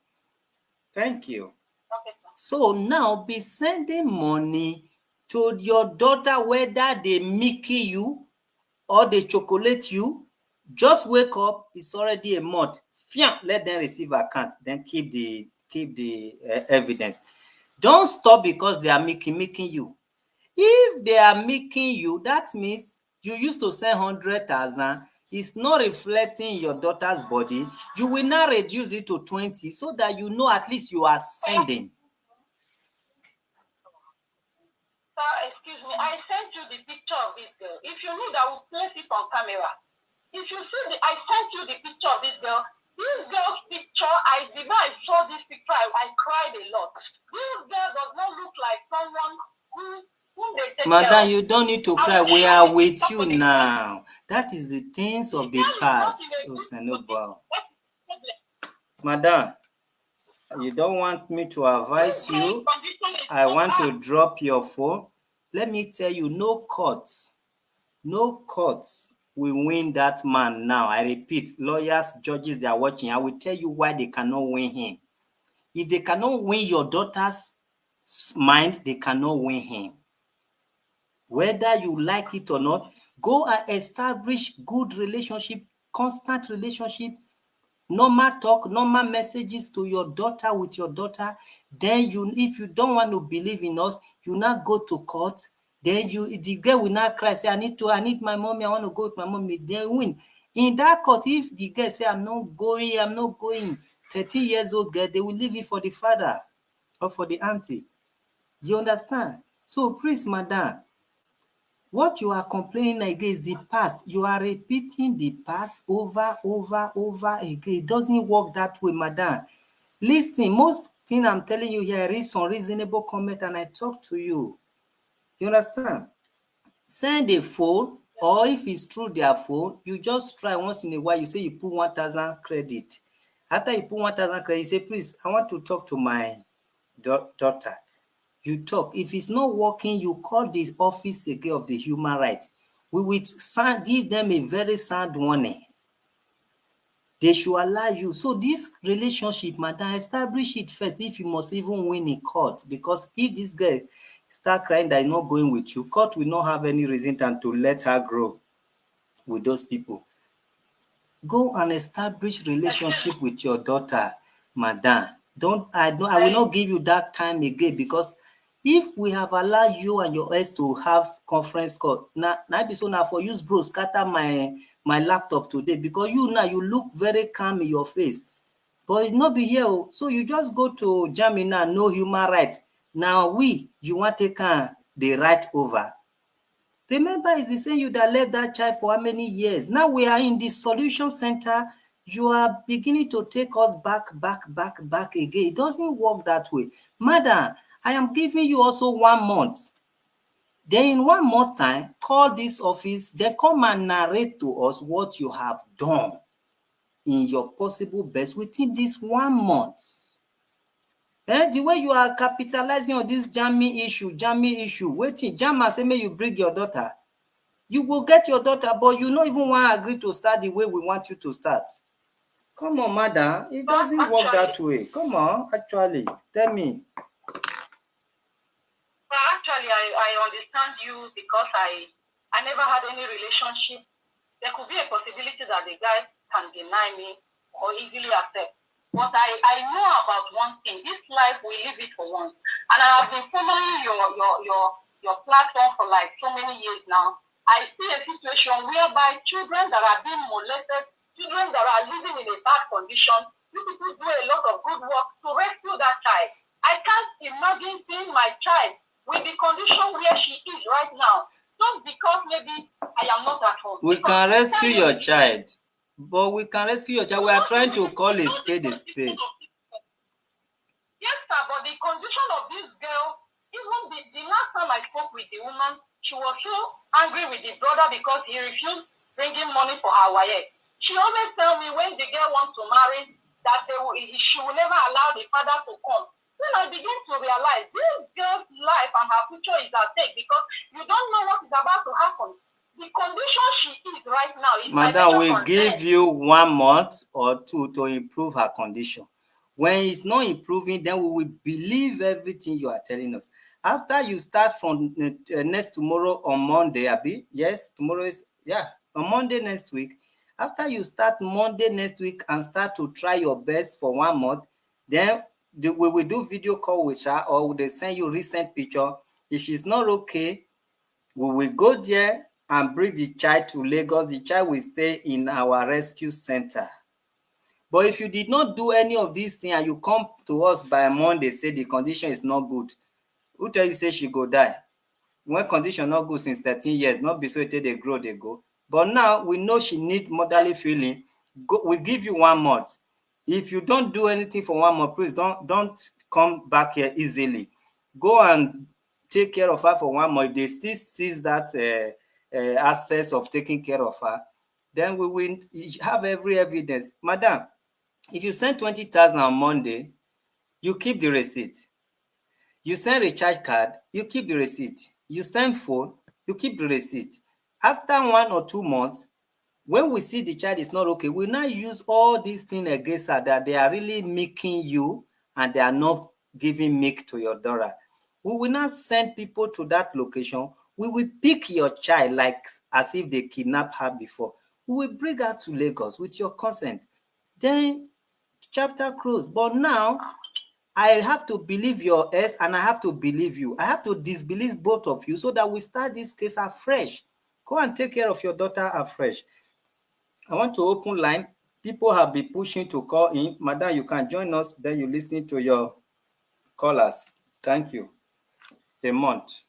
Thank you. Okay, so now be sending money to your daughter, whether they Mickey you or they chocolate you. Just wake up, it's already a month. Fiam, let them receive account, then keep the evidence. Don't stop because they are making you. If they are making you, that means you used to send 100,000. It's not reflecting your daughter's body. You will now reduce it to 20 so that you know at least you are sending. Sir, excuse me. I sent you the picture of this girl. If you need, I will place it on camera. If you see, I sent you the picture of this girl. This girl's picture, the I saw this picture, I cried a lot. This girl does not look like someone whom they take Madam, care of. you don't need to cry. We are with you now. That is the things of the past. Madam, you don't want me to advise you. I want to drop your phone. Let me tell you, no courts will win that man now. I repeat, lawyers, judges, they are watching. I will tell you why they cannot win him. If they cannot win your daughter's mind, they cannot win him. Whether you like it or not, go and establish good relationship, constant relationship Normal talk, normal messages to your daughter with your daughter. Then you, if you don't want to believe in us, you now go to court. Then the girl will now cry, say, I need my mommy, I want to go with my mommy. Then win. In that court, if the girl say, I'm not going, 13 years old girl, they will leave it for the father or for the auntie. You understand? So please, madam, what you are complaining against the past. You are repeating the past over again. It doesn't work that way, madam. Listen, most thing I'm telling you here, I read some reasonable comment and I talk to you. You understand? Send a phone, or if it's through their phone, you just try once in a while. You say you put 1,000 credit. After you put 1,000 credit, you say, please, I want to talk to my daughter. You talk. If it's not working, you call the office again of the human rights. We will give them a very sound warning. They should allow you. So this relationship, madam, establish it first if you must even win in court. Because if this girl start crying that is not going with you, court will not have any reason than to let her grow with those people. Go and establish relationship with your daughter, madam. I will not give you that time again, because if we have allowed you and your ex to have conference call, na be so na for use bro scatter my laptop today, because you now you look very calm in your face, but it no be here o. So you just go to Germany now, no human rights. Now you wan take am dey write over. Remember, it's the same you that left that child for how many years? Now we are in the solution center. You are beginning to take us back again. It doesn't work that way. Madam, I am giving you also 1 month. Then in 1 month time, call this office. Then come and narrate to us what you have done in your possible best within this 1 month. The way you are capitalizing on this jamming issue, wetin jam say make you bring your daughter. You will get your daughter, but you no even wan agree to start the way we want you to start. Come on, madam, it doesn't work that way. Come on, actually, tell me. Well, actually, I understand you, because I never had any relationship. There could be a possibility that the guy can deny me or easily accept. But I know about one thing. This life, we live it for once. And I have been following your platform for like so many years now. I see a situation whereby children that are being molested, children that are living in a bad condition, you people do a lot of good work to rescue that child. I can't imagine seeing my child with the condition where she is right now, just because maybe I am not at home. We can rescue your child. But we can rescue your child. We are trying to call a spade a spade. Yes, sir, but the condition of this girl, even the last time I spoke with the woman, she was so angry with the brother because he refused bringing money for her wife. She always tell me when the girl wants to marry that she will never allow the father to come. Then I begin to realize this girl's life and her future is at stake, because you don't know what is about to happen. The condition she is right now is madam, we give you 1 month or 2 to improve her condition. When it's not improving, then we will believe everything you are telling us. After you start from next tomorrow on Monday, Abi, yes, tomorrow is, on Monday next week. After you start Monday next week and start to try your best for 1 month, then we will do video call with her, or they send you recent picture. If she's not okay, we will go there and bring the child to Lagos. The child will stay in our rescue center. But if you did not do any of these things and you come to us by Monday, say the condition is not good, who tell you say she go die? When condition not good since 13 years, not be so they grow, they go. But now we know she need motherly feeling. We give you 1 month. If you don't do anything for 1 month, please don't come back here easily. Go and take care of her for 1 month. If they still seize that access of taking care of her, then we will have every evidence. Madam, if you send 20,000 on Monday, you keep the receipt. You send recharge card, you keep the receipt. You send phone, you keep the receipt. After 1 or 2 months, when we see the child is not okay, we now use all these things against her, that they are really milking you and they are not giving milk to your daughter. We will now send people to that location. We will pick your child like as if they kidnapped her before. We will bring her to Lagos with your consent. then chapter closed. But now I have to believe your ex and I have to believe you. I have to disbelieve both of you so that we start this case afresh. Go and take care of your daughter afresh. I want to open line. People have been pushing to call in. Madam, you can join us. Then you listen to your callers. Thank you. A month.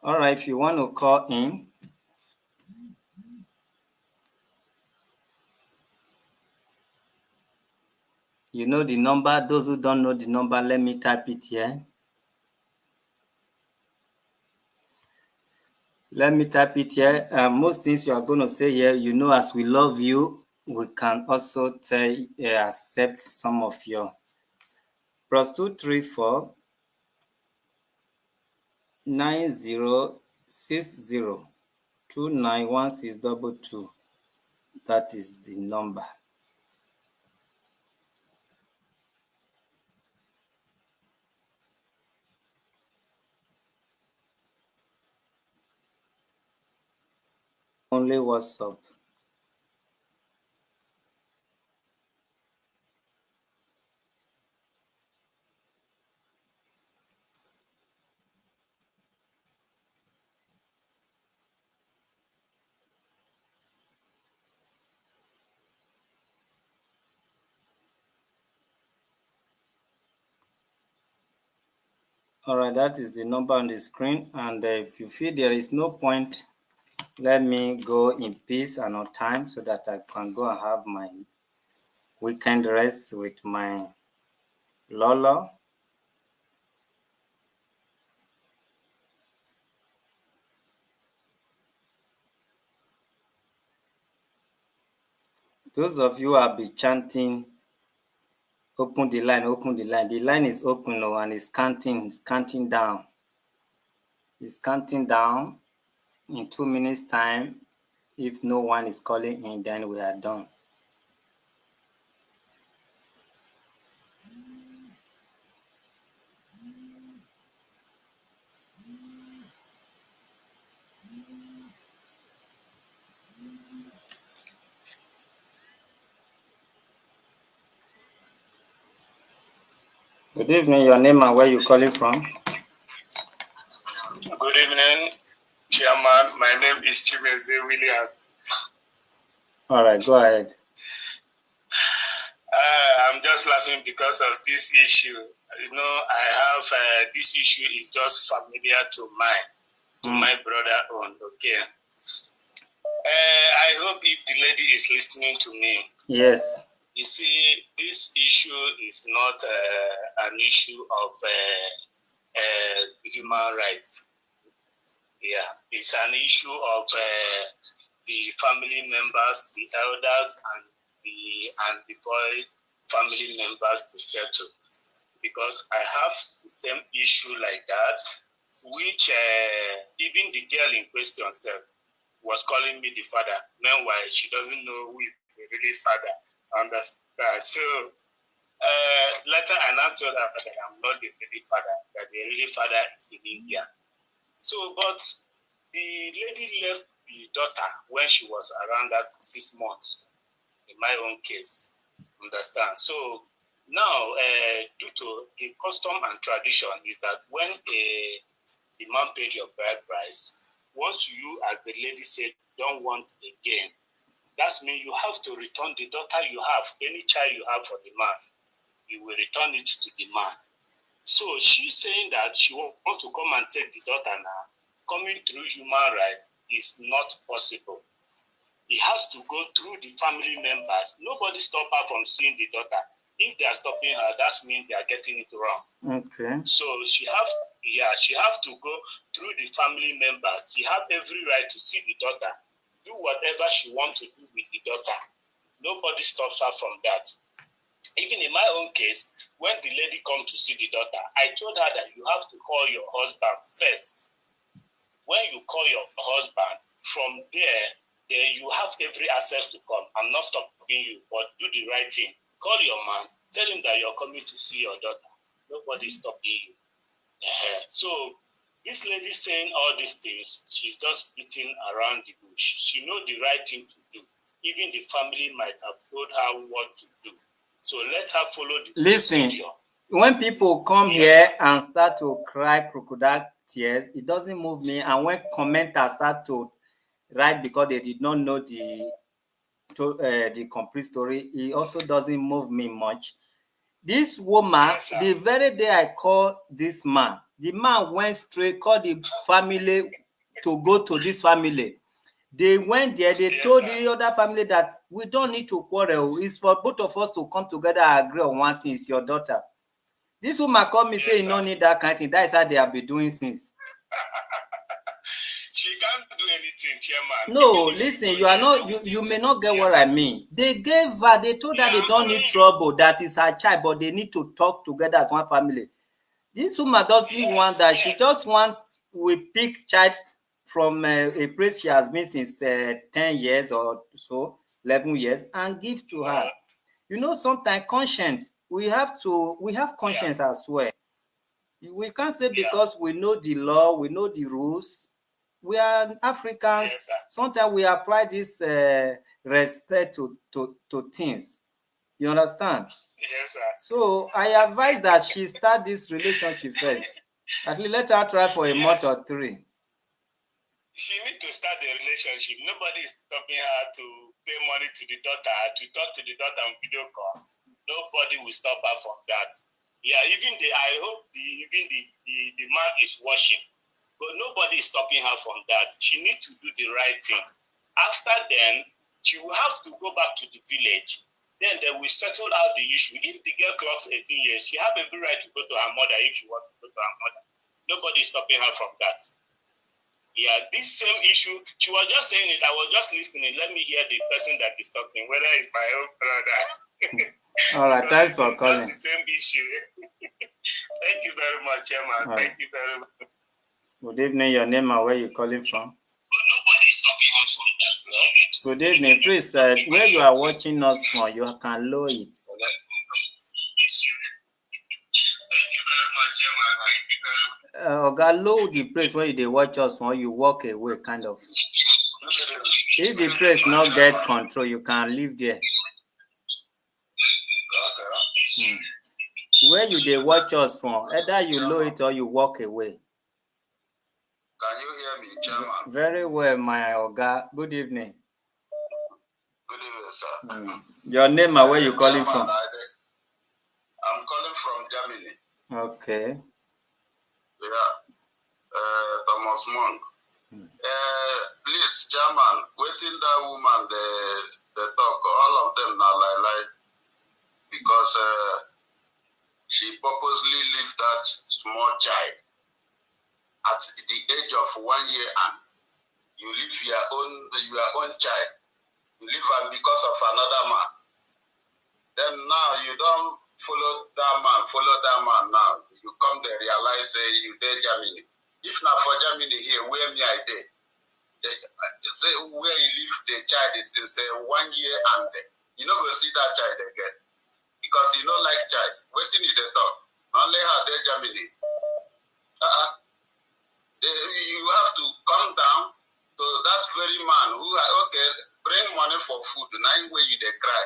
All right, if you want to call in, you know the number. Those who don't know the number, let me type it here. Let me type it here. Most things you are going to say here, you know, as we love you, we can also accept some of your +234 9060 291622. That is the number. Only WhatsApp. All right, that is the number on the screen. And if you feel there is no point, let me go in peace and on time so that I can go and have my weekend rest with my Lolo. Those of you who have been chanting, open the line, open the line. The line is open now and it's counting down. It's counting down. In 2 minutes time, if no one is calling in, then we are done. Good evening, your name and where you calling from? Good evening, Chairman. My name is Chimeze William. All right, go ahead. I'm just laughing because of this issue. You know, I have this issue is just familiar to my brother own. Okay. I hope if the lady is listening to me. Yes. You see, this issue is not an issue of human rights. Yeah, it's an issue of the family members, the elders, and the boy family members to settle. Because I have the same issue like that, which even the girl in question self was calling me the father. Meanwhile, she doesn't know who is the really father. Understand? So later I now told her that I'm not the really father, that the really father is in India. So, but the lady left the daughter when she was around that 6 months, in my own case. Understand? So now, due to the custom and tradition, is that when the man paid your bride price, once you, as the lady said, don't want again, that means you have to return the daughter you have, any child you have for the man, you will return it to the man. So she's saying that she wants to come and take the daughter now. Coming through human rights is not possible. It has to go through the family members. Nobody stop her from seeing the daughter. If they are stopping her, that means they are getting it wrong. Okay. So she have to go through the family members. She have every right to see the daughter, do whatever she wants to do with the daughter. Nobody stops her from that. Even in my own case, when the lady comes to see the daughter, I told her that you have to call your husband first. When you call your husband, from there, you have every access to come. I'm not stopping you, but do the right thing. Call your man, tell him that you're coming to see your daughter. Nobody's stopping you. So this lady saying all these things, she's just beating around the bush. She knows the right thing to do. Even the family might have told her what to do. So let her follow the procedure. When people come here and start to cry crocodile tears, it doesn't move me. And when commenters start to write because they did not know the complete story, it also doesn't move me much. This woman, the very day I called this man, the man went straight, called the family to go to this family. They went there, they told the other family that we don't need to quarrel. It's for both of us to come together and agree on one thing, it's your daughter. This woman called me saying, no need that kind of thing. That is how they have been doing since. She can't do anything, Chairman. No, listen, you are not, you may not get what I mean. They gave her, they told her they don't need trouble, that is her child, but they need to talk together as one family. This woman doesn't want that. She just wants we pick child from a place she has been since 10 years or so, 11 years, and give to her. You know, sometimes conscience, we have conscience as well. We can't say because we know the law, we know the rules. We are Africans. Sometimes we apply this respect to things. You understand? Yes, sir. So I advise that she start this relationship first. At least let her try for a month or 3. She needs to start the relationship. Nobody is stopping her to pay money to the daughter, to talk to the daughter on video call. Nobody will stop her from that. Yeah, I hope the man is watching, but nobody is stopping her from that. She needs to do the right thing. After then, she will have to go back to the village. Then they will settle out the issue. If the girl clocks 18 years, she has every right to go to her mother if she wants to go to her mother. Nobody is stopping her from that. Yeah, this same issue, she was just saying it. I was just listening. Let me hear the person that is talking, whether it's my own brother. All right, thanks for calling. It's just the same issue. Thank you very much, Chairman. Thank you very much. Good evening. Your name and where you calling from? But nobody's stopping us from that. Good evening. Please, where you are watching us from, you can lower it. Thank you very much, Chairman. Thank you very much. Oga, low the place where they watch us from, you walk away, kind of. If the place not get control, you can leave there. Where you they watch us from, either you low it or you walk away. Can you hear me, Chairman? Very well, my Oga. Good evening. Good evening, sir. Your name and where you calling from? I'm calling from Germany. Okay. Yeah. Thomas Monk. Please, Chairman, waiting that woman, the talk, all of them now lie, because she purposely left that small child at the age of 1 year, and you leave your own child, you leave her because of another man. Then now you don't follow that man now. You come there realize you there Germany. If not for Germany here, where me I did? Say where you leave the child is say 1 year, and you not go see that child again. Because you don't like child. Waiting in the talk. Only her there Germany. You have to come down to that very man who bring money for food, 9 where you they cry.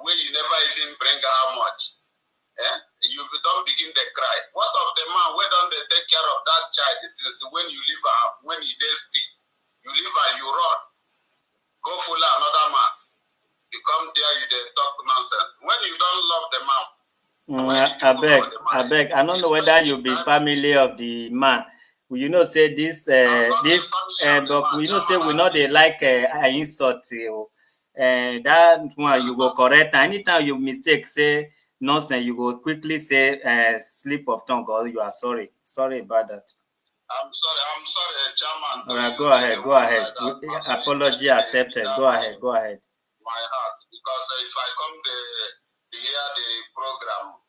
Where you never even bring how much. You don't begin to cry. What of the man? Where don't they take care of that child? Since when you leave her, when he they see, you leave her, you run. Go follow another man. You come there, you they talk nonsense. When you don't love the man. I beg. I don't know whether you be family of the man. You know, say this, but we know say we know they like insult. That one you go correct. Anytime you mistake, say nonsense, you go quickly say slip of tongue or you are sorry. Sorry about that. I'm sorry, Chairman. All right, go ahead. Apology accepted. Go ahead. My heart, because if I come to hear the program,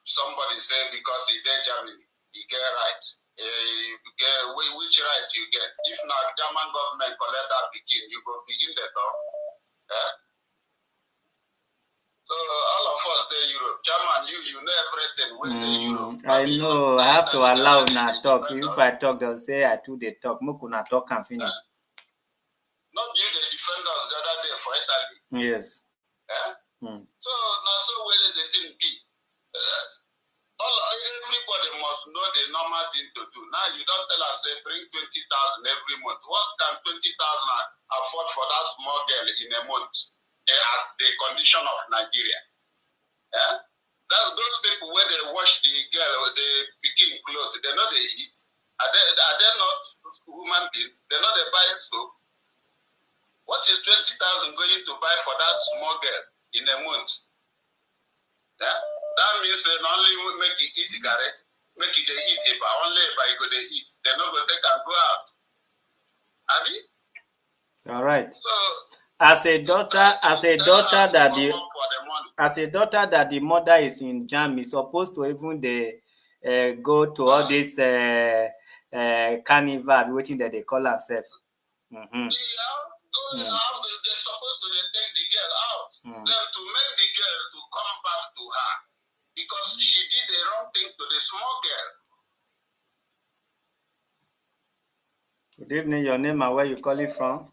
somebody say because he did Germany, he get right. Which right you get? If not, German government collect that begin, you go begin the talk. So all of us there Europe. Chairman, you know everything. When they Europe. I know. I have to allow na talk. If I talk, they'll say I too they talk. Mukuna talk and finish. Not you the defenders the other day for Italy. Yes. So now so where is the thing be? Everybody must know the normal thing to do. Now you don't tell us say bring 20,000 every month. What can 20,000 afford for that small girl in a month? As the condition of Nigeria. That's those people where they wash the girl or the picking clothes, they know they eat. Are they not human beings? They know they buy soap. What is 20,000 going to buy for that small girl in a month? That means they not only make it eat gare, make it eat but only by go they eat. They not go take and go out. Abi? All right. So as a daughter that the mother is in jam is supposed to even go to all this carnival, waiting that they call herself. They're supposed to take the girl out. Then to make the girl to come back to her because she did the wrong thing to the small girl. Good evening, your name and where you calling from?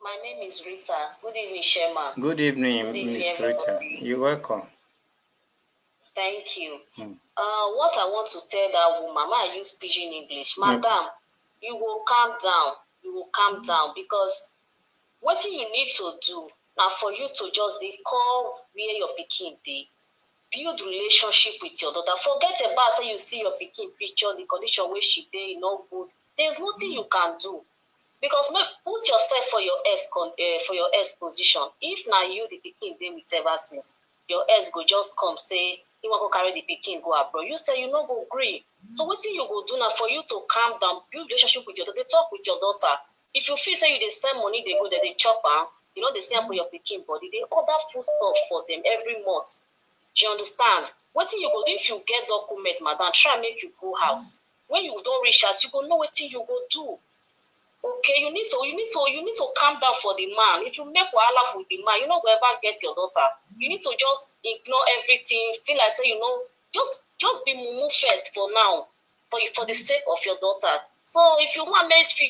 My name is Rita. Good evening, Shema. Good evening, Miss Rita. You're welcome. Thank you. What I want to tell that woman, I use pidgin English. Madam, you will calm down. You will calm down because what you need to do now for you to just call where your pikin dey, build relationship with your daughter. Forget about say you see your pikin picture, the condition where she dey no good. There's nothing you can do. Because put yourself for your ex position. If now you the pikin dey with ever since, your ex go just come say you want to carry the pikin go abroad. You say you no go agree. So what you go do now for you to calm down, build relationship with your daughter, talk with your daughter. If you feel say you dey send money, they go there, they chop am, you know they send for your pikin body, they order food stuff for them every month. Do you understand? What you go do if you get document, madam, try make you go house. When you don't reach house, you go know what you go do. Okay, you need to calm down for the man. If you make wahala with the man, you no go ever get your daughter. You need to just ignore everything. Feel like say just be mumu first for now, for the sake of your daughter. So if you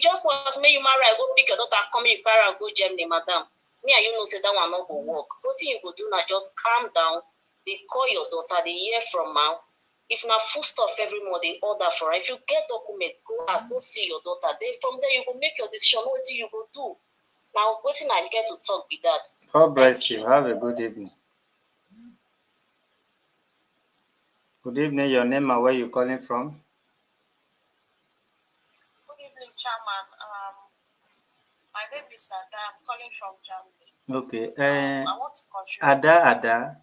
just want to make you marry, go pick your daughter, come in para go Germany, madam. Me and you know say that one not go work. So what you go do now, just calm down. They call your daughter, they hear from her. If na food stuff every month, they order for her. If you get document, go ask, go see your daughter. Then from there, you go make your decision. What you go do? Now, waiting I get to talk with that. God bless you. Have a good evening. Good evening. Your name and where you calling from? Good evening, Chairman. My name is Ada. I'm calling from Germany. Okay. I want to contribute. Ada.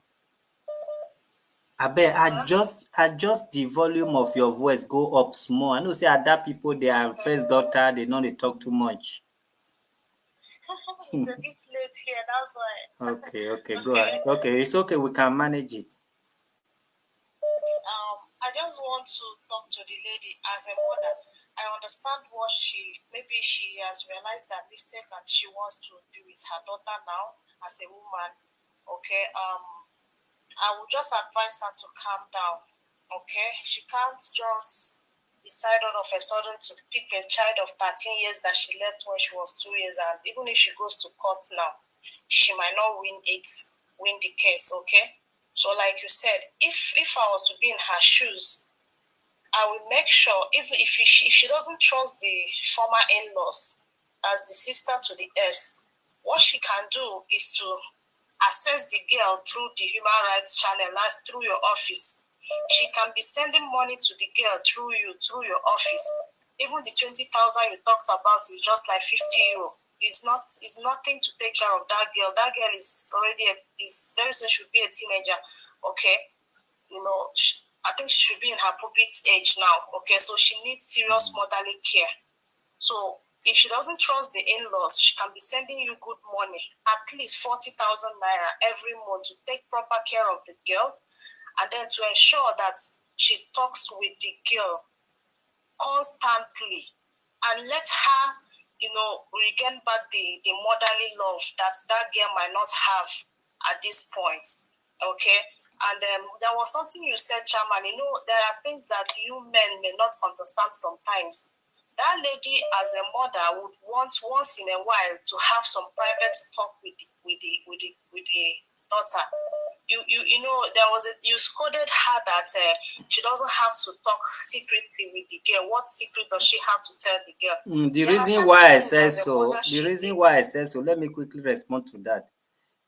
Adjust the volume of your voice. Go up small. I know say Ada people, they are first daughter. They know they talk too much. It's a bit late here. That's why. Okay. Go ahead. Okay, it's okay. We can manage it. I just want to talk to the lady as a mother. I understand what maybe she has realized that mistake and she wants to do with her daughter now as a woman. Okay. I would just advise her to calm down. Okay. She can't just decide all of a sudden to pick a child of 13 years that she left when she was 2 years, and even if she goes to court now, she might not win the case. Okay. So like you said, if I was to be in her shoes, I will make sure if she doesn't trust the former in-laws as the sister to the ex, what she can do is to access the girl through the human rights channel, as through your office. She can be sending money to the girl through your office. Even the 20,000 you talked about is just like 50 euro. It's nothing to take care of that girl. That girl is very soon should be a teenager. Okay, you know, I think she should be in her pupit age now. Okay, so she needs serious motherly care. So if she doesn't trust the in-laws, she can be sending you good money, at least 40,000 naira every month to take proper care of the girl, and then to ensure that she talks with the girl constantly and let her regain back the motherly love that girl might not have at this point. Okay. And there was something you said, Chairman. There are things that you men may not understand sometimes. That lady, as a mother, would want once in a while to have some private talk with the daughter. You scolded her that she doesn't have to talk secretly with the girl. What secret does she have to tell the girl? The reason why I said so, let me quickly respond to that.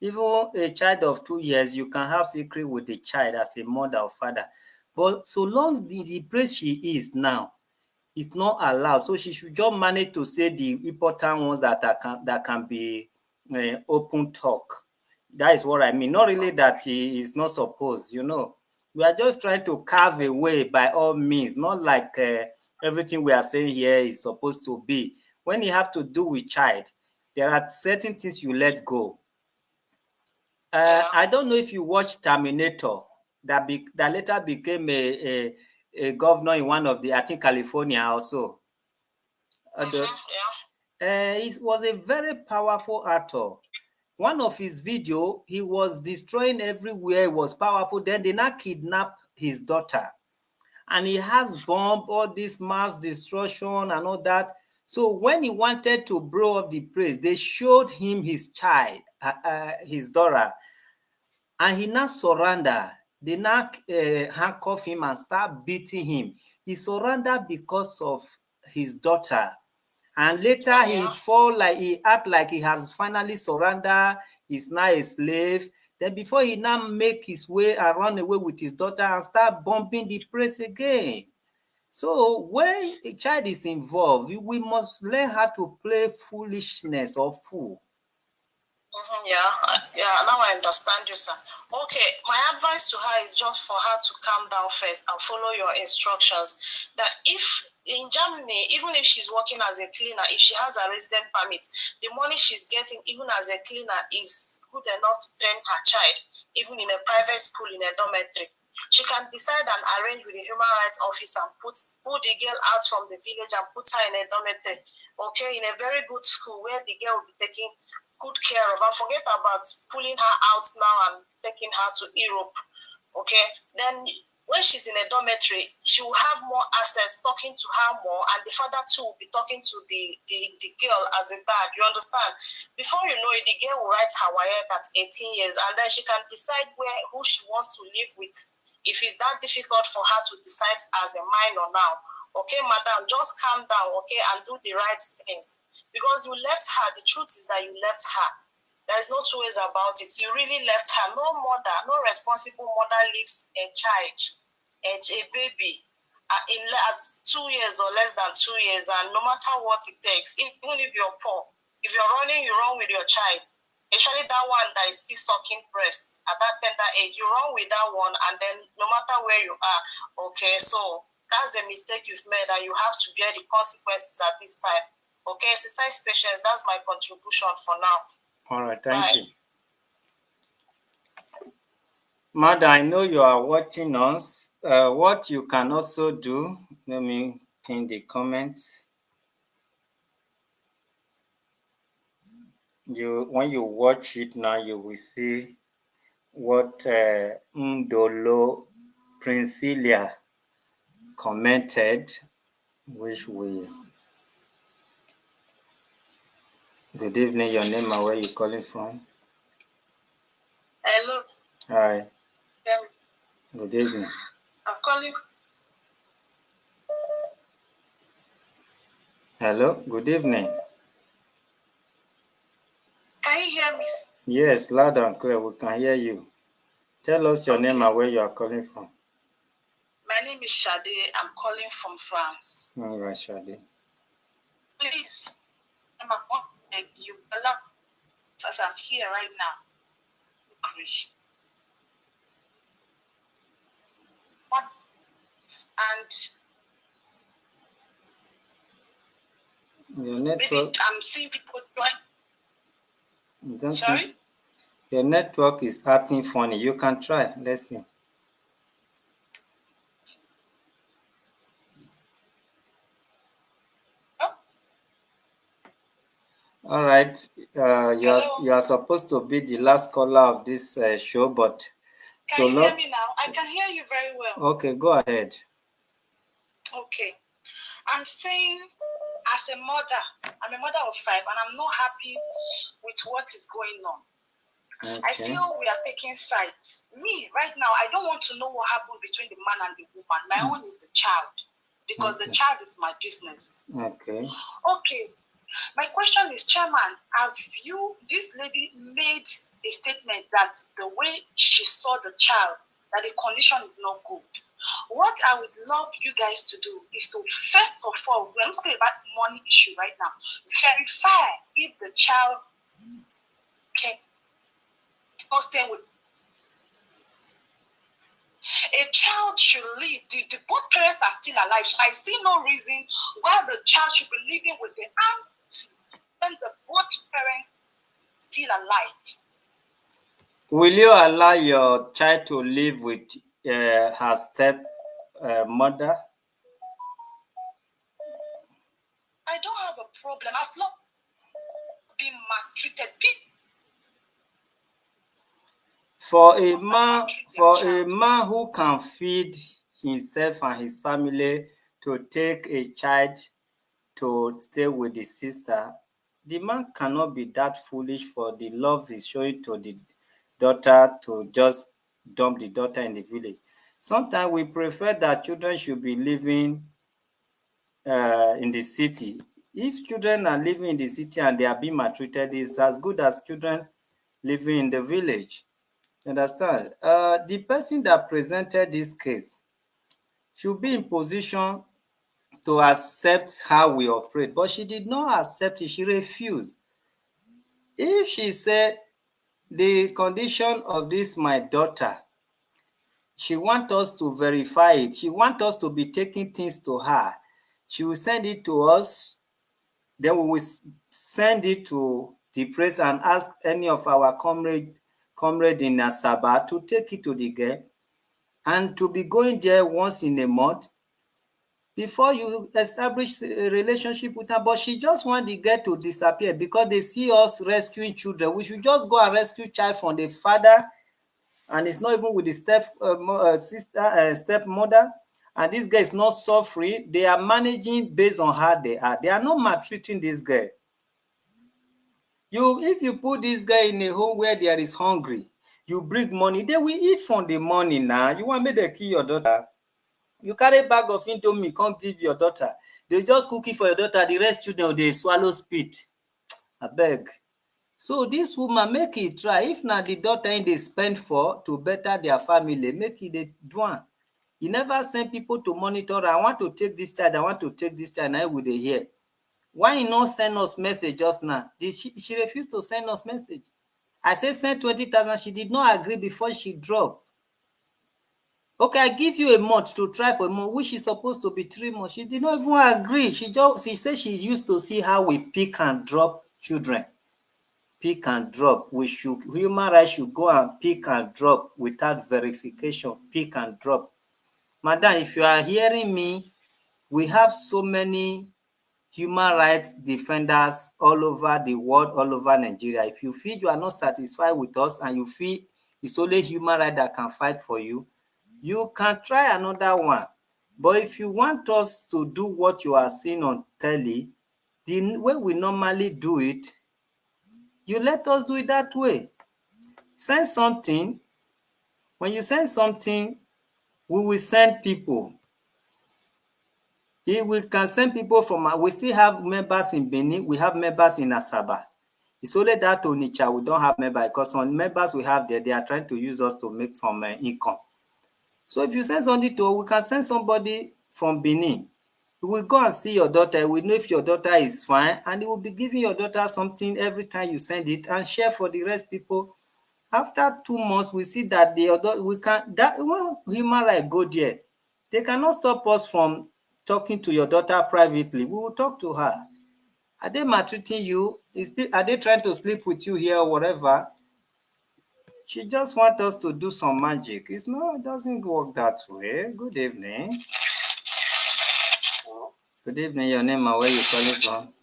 Even a child of 2 years, you can have secret with the child as a mother or father. But so long the place she is now, it's not allowed. So she should just manage to say the important ones that can be open talk. That is what I mean. Not really that he is not supposed, We are just trying to carve a way by all means, not like everything we are saying here is supposed to be. When you have to do with child, there are certain things you let go. I don't know if you watched Terminator that later became a governor in one of I think California also. He was a very powerful actor. One of his video, he was destroying everywhere. It was powerful. Then they now kidnap his daughter. And he has bombed all this mass destruction and all that. So when he wanted to blow up the place, they showed him his child, his daughter. And he now surrender. They now handcuff him and start beating him. He surrendered because of his daughter. And later he act like he has finally surrendered. He's now a slave. Then before he now make his way and run away with his daughter and start bombing the place again. So when a child is involved, we must learn how to play foolishness or fool. Now I understand you, sir. Okay, my advice to her is just for her to calm down first and follow your instructions. That if in Germany, even if she's working as a cleaner, if she has a resident permit, the money she's getting even as a cleaner is good enough to train her child, even in a private school in a dormitory. She can decide and arrange with the human rights officer and pull the girl out from the village and put her in a dormitory, okay, in a very good school where the girl will be taking good care of her. Forget about pulling her out now and taking her to Europe, okay? Then when she's in a dormitory, she will have more access, talking to her more, and the father too will be talking to the girl as a dad, you understand? Before you know it, the girl will write her WAEC at 18 years, and then she can decide who she wants to live with. If it's that difficult for her to decide as a minor now, okay, madam, just calm down, okay, and do the right things. Because you left her, the truth is that you left her. There's no two ways about it. You really left her. No mother, no responsible mother leaves a child, a baby, at 2 years or less than 2 years, and no matter what it takes, even if you're poor, if you're running, you run with your child. Especially that one that is still sucking breast at that tender age, you run with that one, and then no matter where you are, okay, so that's a mistake you've made, and you have to bear the consequences at this time. Okay, exercise patience. That's my contribution for now. All right, thank you. Mother, I know you are watching us. What you can also do, let me pin the comments. When you watch it now, you will see what Ndolo Princilia commented, which we. Good evening, your name and where you calling from? Hello. Hi. Good evening. I'm calling. Hello, good evening. Can you hear me? Yes, loud and clear. We can hear you. Tell us your name and where you are calling from. My name is Shade. I'm calling from France. All right, Shade. Please, I'm a beg you, as I'm here right now. English. What? And your network. Maybe I'm seeing people join. Sorry? Your network is acting funny. You can try. Let's see. All right. Hello? You are supposed to be the last caller of this show, but Can you hear me now? I can hear you very well. Okay, go ahead. Okay. I'm saying, as a mother, I'm a mother of 5, and I'm not happy with what is going on. Okay. I feel we are taking sides. Me, right now, I don't want to know what happened between the man and the woman. My own is the child, because the child is my business. Okay. Okay. My question is, Chairman, have you, this lady made a statement that the way she saw the child, that the condition is not good. What I would love you guys to do is to, first of all, we're not talking about money issue right now, verify if the child can not stay with. A child should live. The both parents are still alive. So I see no reason why the child should be living with the aunt when the both parents still alive. Will you allow your child to live with her step mother? I don't have a problem as long as being maltreated. For a man who can feed himself and his family to take a child to stay with the sister, the man cannot be that foolish for the love he's showing to the daughter to just dump the daughter in the village. Sometimes we prefer that children should be living in the city. If children are living in the city and they are being maltreated, it's as good as children living in the village. You understand? The person that presented this case should be in position to accept how we operate, but she did not accept it. She refused. If she said the condition of this my daughter, she want us to verify it, she want us to be taking things to her, she will send it to us, then we will send it to the press and ask any of our comrade in Asaba to take it to the girl and to be going there once in a month before you establish a relationship with her. But she just want the girl to disappear because they see us rescuing children. We should just go and rescue child from the father, and it's not even with the stepmother. And this girl is not suffering. They are managing based on how they are. They are not maltreating this girl. If you put this guy in a home where there is hungry, you bring money, they will eat from the money now. You want me to kill your daughter? You carry bag of indomie, can't give your daughter. They just cook it for your daughter. The rest children, they swallow spit. Abeg. So this woman, make it try. If na the daughter im dey spend for to better their family, make e dey do am. E never send people to monitor. I want to take this child, I want to take this child, na we dey hear. Why you no send us message just now? She refused to send us message. I say send 20,000. She did not agree before she dropped. Okay, I give you a month to try for a month, which is supposed to be 3 months. She did not even agree. She said she used to see how we pick and drop children. Pick and drop. Human rights should go and pick and drop without verification. Pick and drop. Madam, if you are hearing me, we have so many human rights defenders all over the world, all over Nigeria. If you feel you are not satisfied with us and you feel it's only human rights that can fight for you, you can try another one. But if you want us to do what you are seeing on telly, the way we normally do it, you let us do it that way. Send something. When you send something, we will send people. We can send people from, we still have members in Benin, we have members in Asaba. It's only that Onitsha we don't have members, because some members we have there, they are trying to use us to make some income. So if you send somebody to, we can send somebody from Benin. We will go and see your daughter. We know if your daughter is fine, and we will be giving your daughter something every time you send it and share for the rest people. After 2 months, we see that when human rights go there, they cannot stop us from talking to your daughter privately. We will talk to her. Are they maltreating you? Are they trying to sleep with you here or whatever? She just wants us to do some magic. It doesn't work that way. Good evening. Good evening. Your name and where you calling from?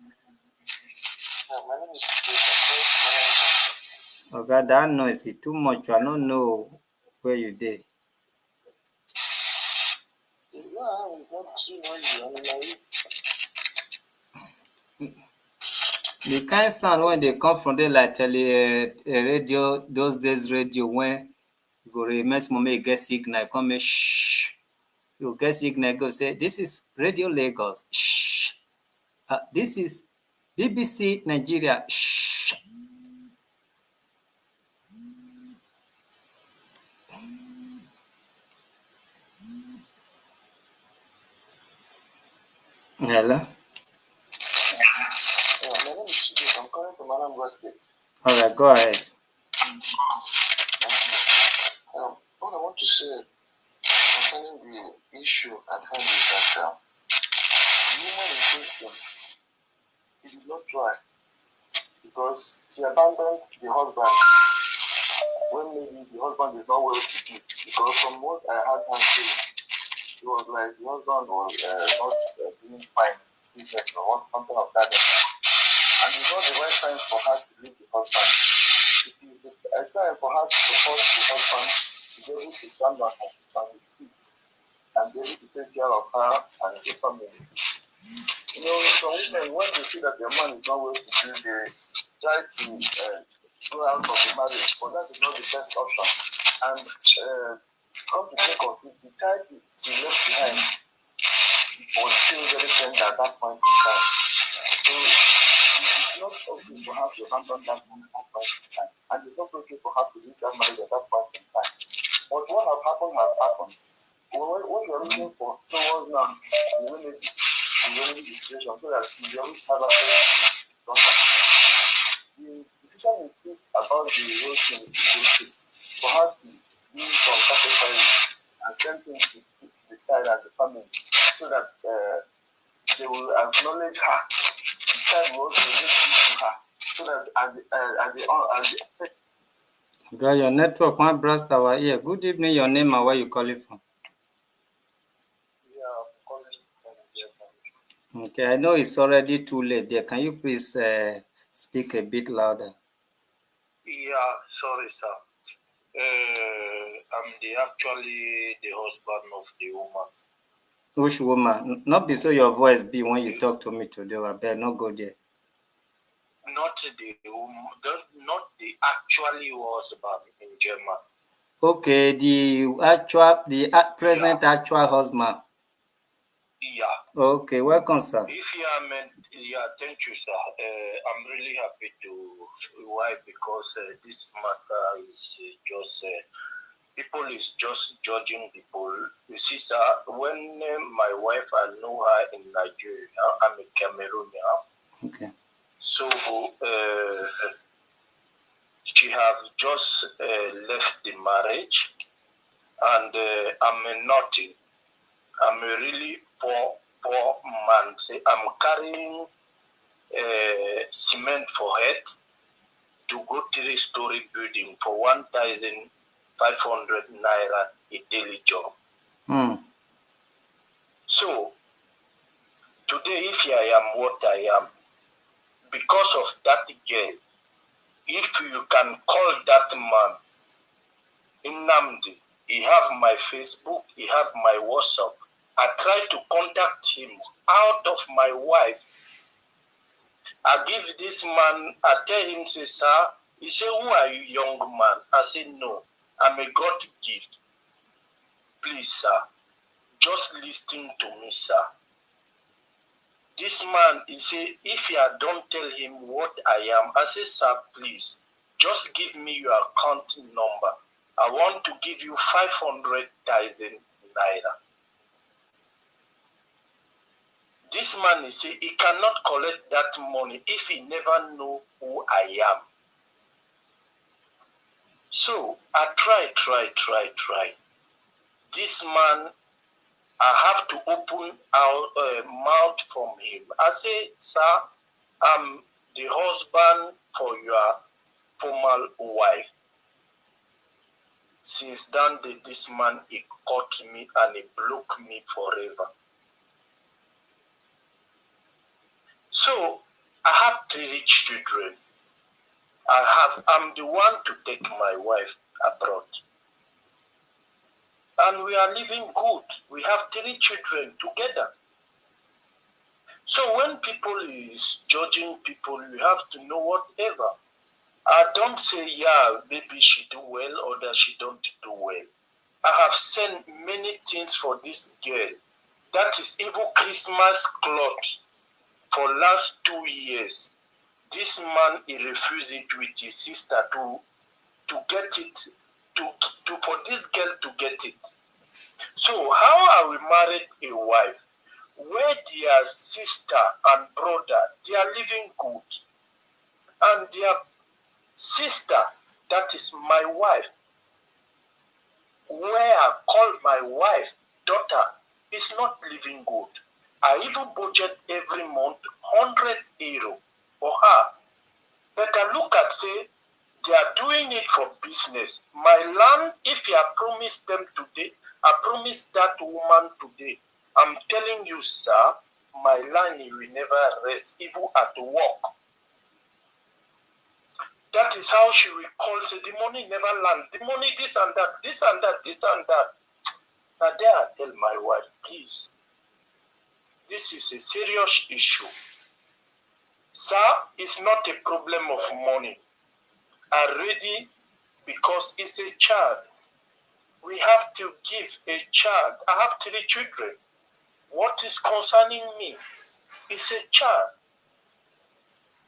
My name Okay, that noise is too much. I don't know where you did. Yeah, it's not too noisy. I'm like, The kind sound when they come from there like radio, those days radio when you go remember moment you get signal, come make shh. You get signal, go say, this is Radio Lagos. Shh. This is BBC Nigeria. Shh. Hello? yeah, my name is Chidi. I'm calling from Anambra State. All right, go ahead. What I want to say concerning the issue at hand is that the woman in question, he did not try because she abandoned the husband when maybe the husband is not well to do. Because from what I had her say, it was like the husband was not doing fine in his business or something of that nature. And it's not the right time for her to leave the husband. It is the time for her to support the husband to be able to stand on her feet and with peace and be able to take care of her and the family. You know, some women, when they see that their man is not well to do, they try to go out of the marriage, but that is not the best option. And come to think of it, the child she left behind was still very tender at that point in time. So it is not okay for her to abandon that woman at that point in time. And it's not okay for her to leave that marriage at that point in time. But what has happened has happened. What you are looking for towards now is remedy the situation so that you always have access to the daughter. The decision you took about the whole thing is okay for her to do some sacrifice and send things to the child and the family so that they will acknowledge her. The child will also give things to her so that Girl, your network won't burst our ear. Good evening, your name and where you calling from. yeah, calling from the Okay, I know it's already too late there. Can you please speak a bit louder? Yeah, sorry, sir. I'm actually the husband of the woman. Which woman? Not be so your voice be when you talk to me today. I better not go there. Not the woman, not the actually husband in German. Okay, the present actual husband. Yeah. Okay, welcome, sir. If you are meant, yeah, thank you, sir. I'm really happy to. Why? Because this matter is just people is just judging people. You see, sir, when my wife, I know her in Nigeria. I'm a Cameroonian. Okay. So she have just left the marriage, and I'm a nothing. I'm a really poor man. Say I'm carrying cement for head to go 3-story building for 1,500 naira a daily job. So today, if I am what I am, because of that girl, if you can call that man Nnamdi, he have my Facebook, he have my WhatsApp. I try to contact him out of my wife. I give this man, I tell him, say, sir, he say, who are you, young man? I say, no, I'm a God gift. Please, sir, just listen to me, sir. This man, he say, if you don't tell him what I am, I say, sir, please, just give me your account number. I want to give you 500,000 naira. This man, he say, he cannot collect that money if he never know who I am. So I try. This man, I have to open our mouth from him. I say, sir, I'm the husband for your former wife. Since that day, this man, he caught me and he blocked me forever. So I have 3 children. I'm the one to take my wife abroad. And we are living good. We have 3 children together. So when people is judging people, you have to know whatever. I don't say, yeah, maybe she do well or that she don't do well. I have sent many things for this girl. That is even Christmas cloth for last 2 years. This man, he refused it with his sister to get it, for this girl to get it. So how are we married a wife where their sister and brother, they are living good, and their sister, that is my wife, where I call my wife daughter, is not living good. I even budget every month 100 euro for her. But I look at say they are doing it for business. My land, if you have promised them today, I promised that woman today. I'm telling you, sir, my land will never rest, even at work. That is how she will call, say, the money never land. The money, this and that, this and that, this and that. Now there I tell my wife, please, this is a serious issue. Sir, it's not a problem of money. Already, because it's a child. We have to give a child. I have 3 children. What is concerning me is a child.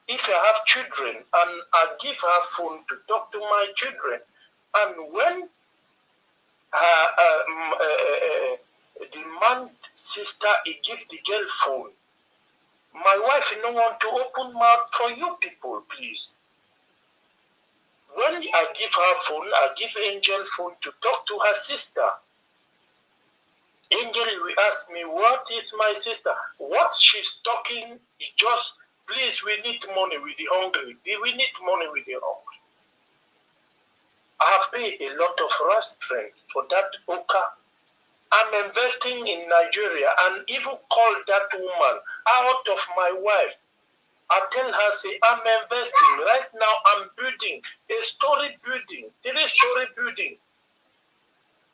If I have children and I give her phone to talk to my children, and when the man sister he give the girl phone, my wife no want to open mouth for you people, please. When I give her phone, I give Angel phone to talk to her sister. Angel will ask me, what is my sister? What she's talking is just, please, we need money with the hungry. We need money with the hungry. I have paid a lot of restaurant for that Oka. I'm investing in Nigeria and even call that woman out of my wife. I tell her, say, I'm investing. Right now, I'm building a story building, 3-story building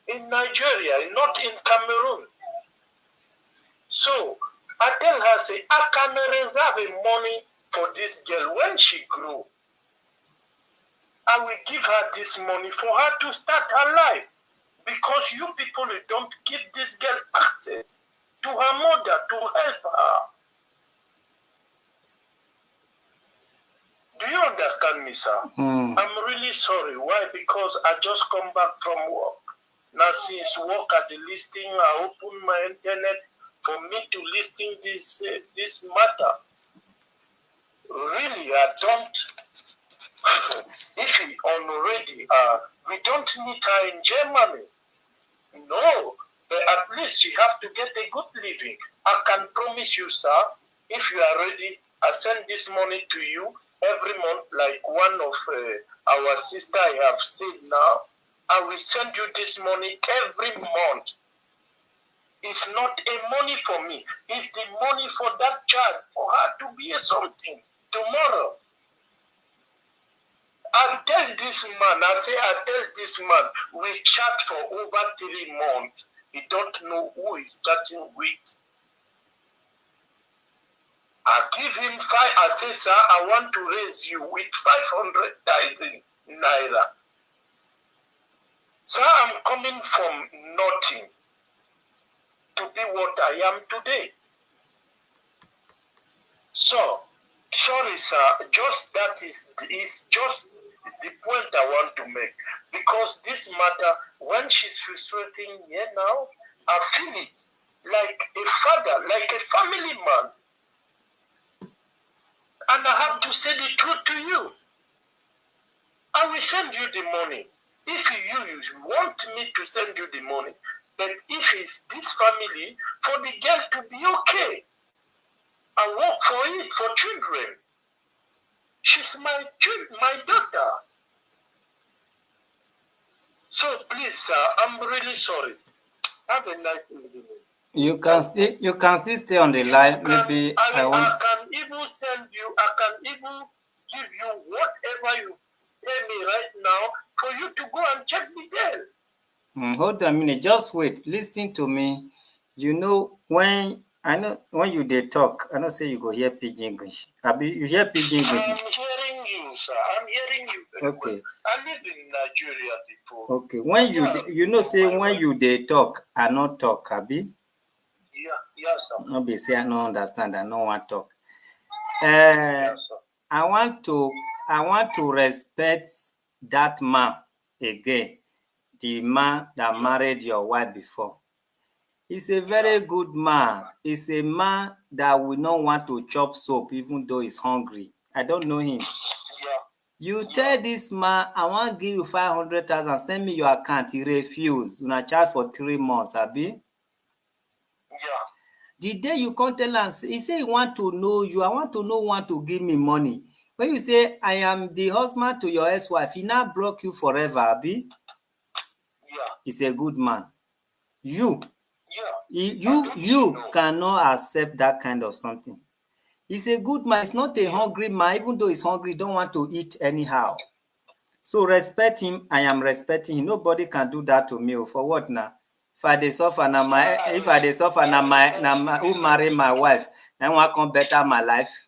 in Nigeria, not in Cameroon. So I tell her, say, I can reserve money for this girl. When she grow, I will give her this money for her to start her life. Because you people don't give this girl access to her mother to help her. Do you understand me, sir? I'm really sorry. Why? Because I just come back from work. Now since work at the listing, I open my internet for me to listing this matter. Really, I don't. If you already we don't need her in Germany. No, but at least you have to get a good living. I can promise you, sir, if you are ready, I send this money to you every month, like one of our sister I have said now. I will send you this money every month. It's not a money for me. It's the money for that child, for her to be something tomorrow. I tell this man, we chat for over 3 months. He don't know who he's chatting with. I give him 5, I say, sir, I want to raise you with 500,000 naira. Sir, I'm coming from nothing to be what I am today. So, sorry, sir, just that is just the point I want to make. Because this matter, when she's frustrating here now, I feel it like a father, like a family man. And I have to say the truth to you. I will send you the money. If you want me to send you the money, but if it's this family, for the girl to be okay, I work for it, for children. She's my daughter. So please, sir, I'm really sorry. Have a nice evening. You can still stay on the line. Maybe I can even send you. I can even give you whatever you pay me right now for you to go and check the girl. Hold on a minute, just wait. Listen to me. You know when you dey talk, I know say you go hear pidgin English. You hear pidgin English? I'm hearing you, sir. I'm hearing you very okay. Well. I lived in Nigeria before. Okay. When you know say when you dey talk, I not talk, abi? Yeah, sir. No be say I no understand, I no want talk. Yes, sir. I want to respect that man again, the man that married your wife before. He's a very good man. He's a man that will not want to chop soap even though he's hungry. I don't know him. Yeah. You tell this man, I want to give you 500,000, send me your account. He refuse. Una charge for 3 months, abi? Yeah. The day you come tell am, he say he want to know you. I want to know want to give me money. When you say I am the husband to your ex-wife, he now block you forever, abi? Yeah. He's a good man. You Yeah. cannot accept that kind of something. He's a good man. He's not a hungry man. Even though he's hungry, he don't want to eat anyhow. So respect him. I am respecting him. Nobody can do that to me. For what now? If I dey suffer na my who marry my wife, that one come better my life.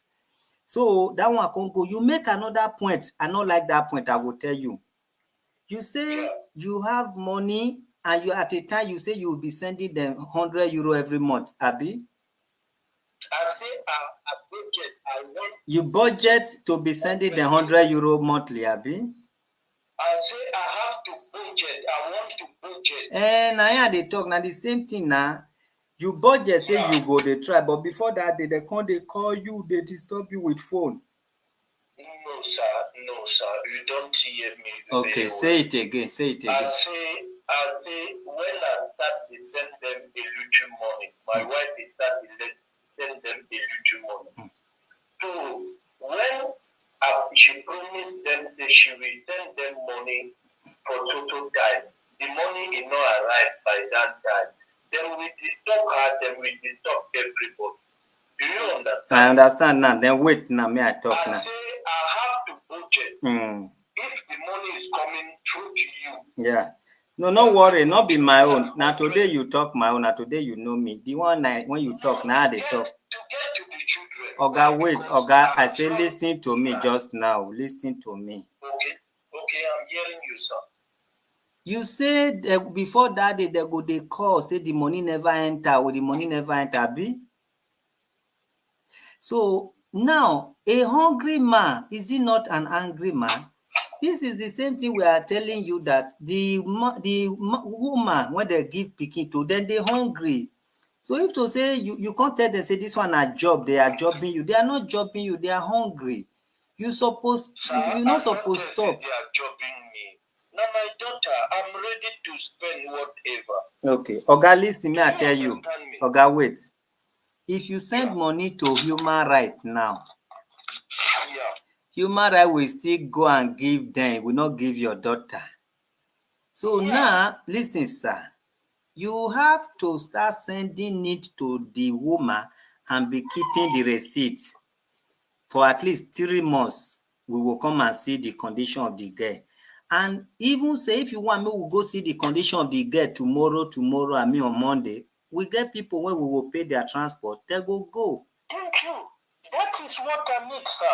So that one can go. You make another point. I not like that point. I will tell you. You say you have money, and you at a time you say you will be sending them €100 every month, abi? I say I budget. I want. You budget to be sending them €100 monthly, abi? I say I have to budget. I want to budget. Na here they talk. Now the same thing now. You budget say you go dey try, but before that day, they call you, they disturb you with phone. No, sir. You don't hear me. Okay, say it again. I say when I start to send them a little money, my wife is start to send them a little money. So when she promised them that she will send them money for total time, the money will not arrive by that time. Then we disturb her, then we disturb everybody. Do you understand? I understand now. Then wait now, may I talk now? I say I have to budget. If the money is coming through to you. Yeah. No worry, not be my own. Now today you talk my own. Now today you know me. The one night when you talk, now they talk. To get to the children. Oga, wait, Oga, I say listen to me just now. Listen to me. Okay, I'm hearing you, sir. You said before that day they call, say the money never enter, or the money never enter, be? So now, a hungry man, is he not an angry man? This is the same thing we are telling you, that the woman, when they give pikin to, then they hungry. So if to say you can't tell them, say this one a job, they are jobbing you. They are not jobbing you, they are hungry. You're not supposed to stop. They are jobbing me. Now my daughter, I'm ready to spend whatever. Okay. Oga, listen, me I tell you. Oga, wait. If you send money to human right now, human right will still go and give them, will not give your daughter. So now, listen, sir. You have to start sending it to the woman and be keeping the receipt for at least 3 months. We will come and see the condition of the girl. And even say if you want me, we'll go see the condition of the girl tomorrow, on Monday. We get people when we will pay their transport, they go. Thank you. That is what I need, sir.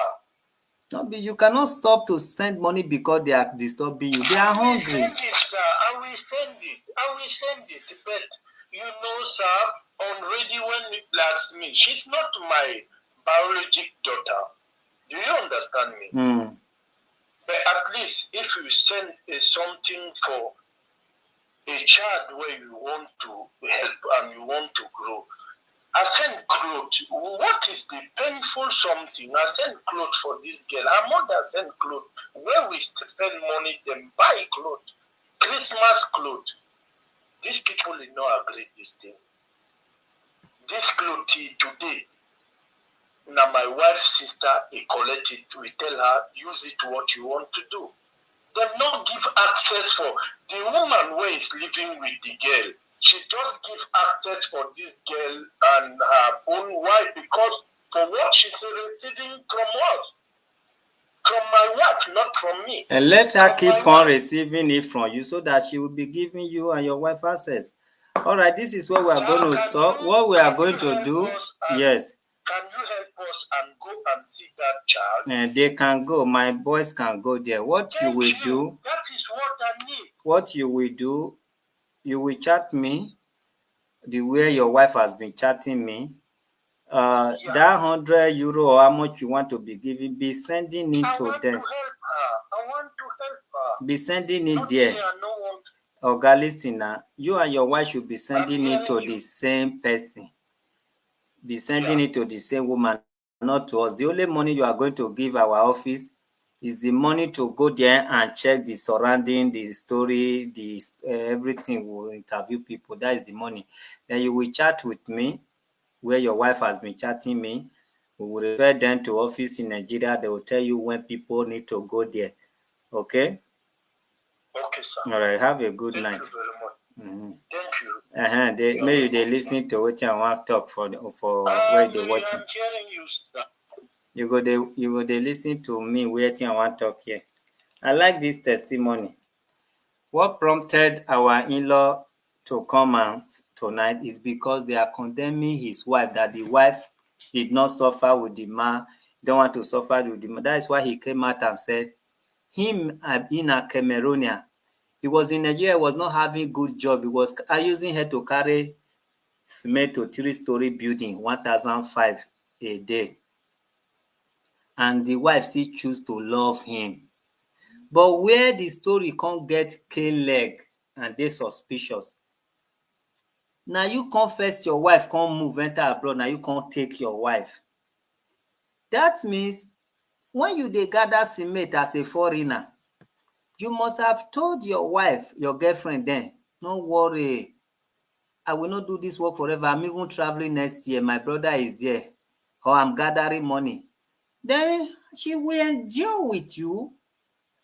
No, you cannot stop to send money because they are disturbing you. They are hungry. I will send it, sir. I will send it. But you know, sir, already when it blasts me, she's not my biological daughter. Do you understand me? But at least if you send something for a child where you want to help and you want to grow, I send clothes. What is the painful something? I send clothes for this girl. Her mother send clothes. Where we spend money, then buy clothes. Christmas clothes. These people will not agree this thing. This clothes today. Now my wife's sister, he collect it. We tell her, use it what you want to do. They not give access for the woman where is living with the girl. She just give access for this girl and her own wife because for what she's receiving from us. from my wife, not from me. And let her keep on receiving it from you so that she will be giving you and your wife access. All right, this is what we are going to stop. What we are going to do, yes. Can you help us and go and see that child? And they can go. My boys can go there. What you will do? That is what I need. What you will do? You will chat me the way your wife has been chatting me. That €100 or how much you want to be giving, be sending it to them. I want to help her. Be sending it there. Oga, listen now. You and your wife should be sending it to the same person. Be sending it to the same woman, not to us. The only money you are going to give our office is the money to go there and check the surrounding, the story, the everything. We'll interview people. That is the money. Then you will chat with me where your wife has been chatting me. We will refer them to office in Nigeria. They will tell you when people need to go there. Okay? Okay, sir. All right. Have a good night. Thank you very much. Mm-hmm. Thank you. Maybe they listen to what I want to talk for where they watching. I'm hearing you, sir. You go they listen to me waiting I want to talk here. I like this testimony. What prompted our in-law to come out tonight is because they are condemning his wife, that the wife did not suffer with the man, don't want to suffer with the man. That is why he came out and said, him being a Cameroonian, he was in Nigeria, was not having good job. He was using her to carry cement to 3-story building, 1,005 a day. And the wife still choose to love him. But where the story can't get cane leg and they suspicious, now you can't first your wife can't move enter abroad, now you can't take your wife. That means when you dey gather cement as a foreigner, you must have told your wife, your girlfriend then, no worry, I will not do this work forever. I'm even traveling next year. My brother is there. Or I'm gathering money. Then she will endure with you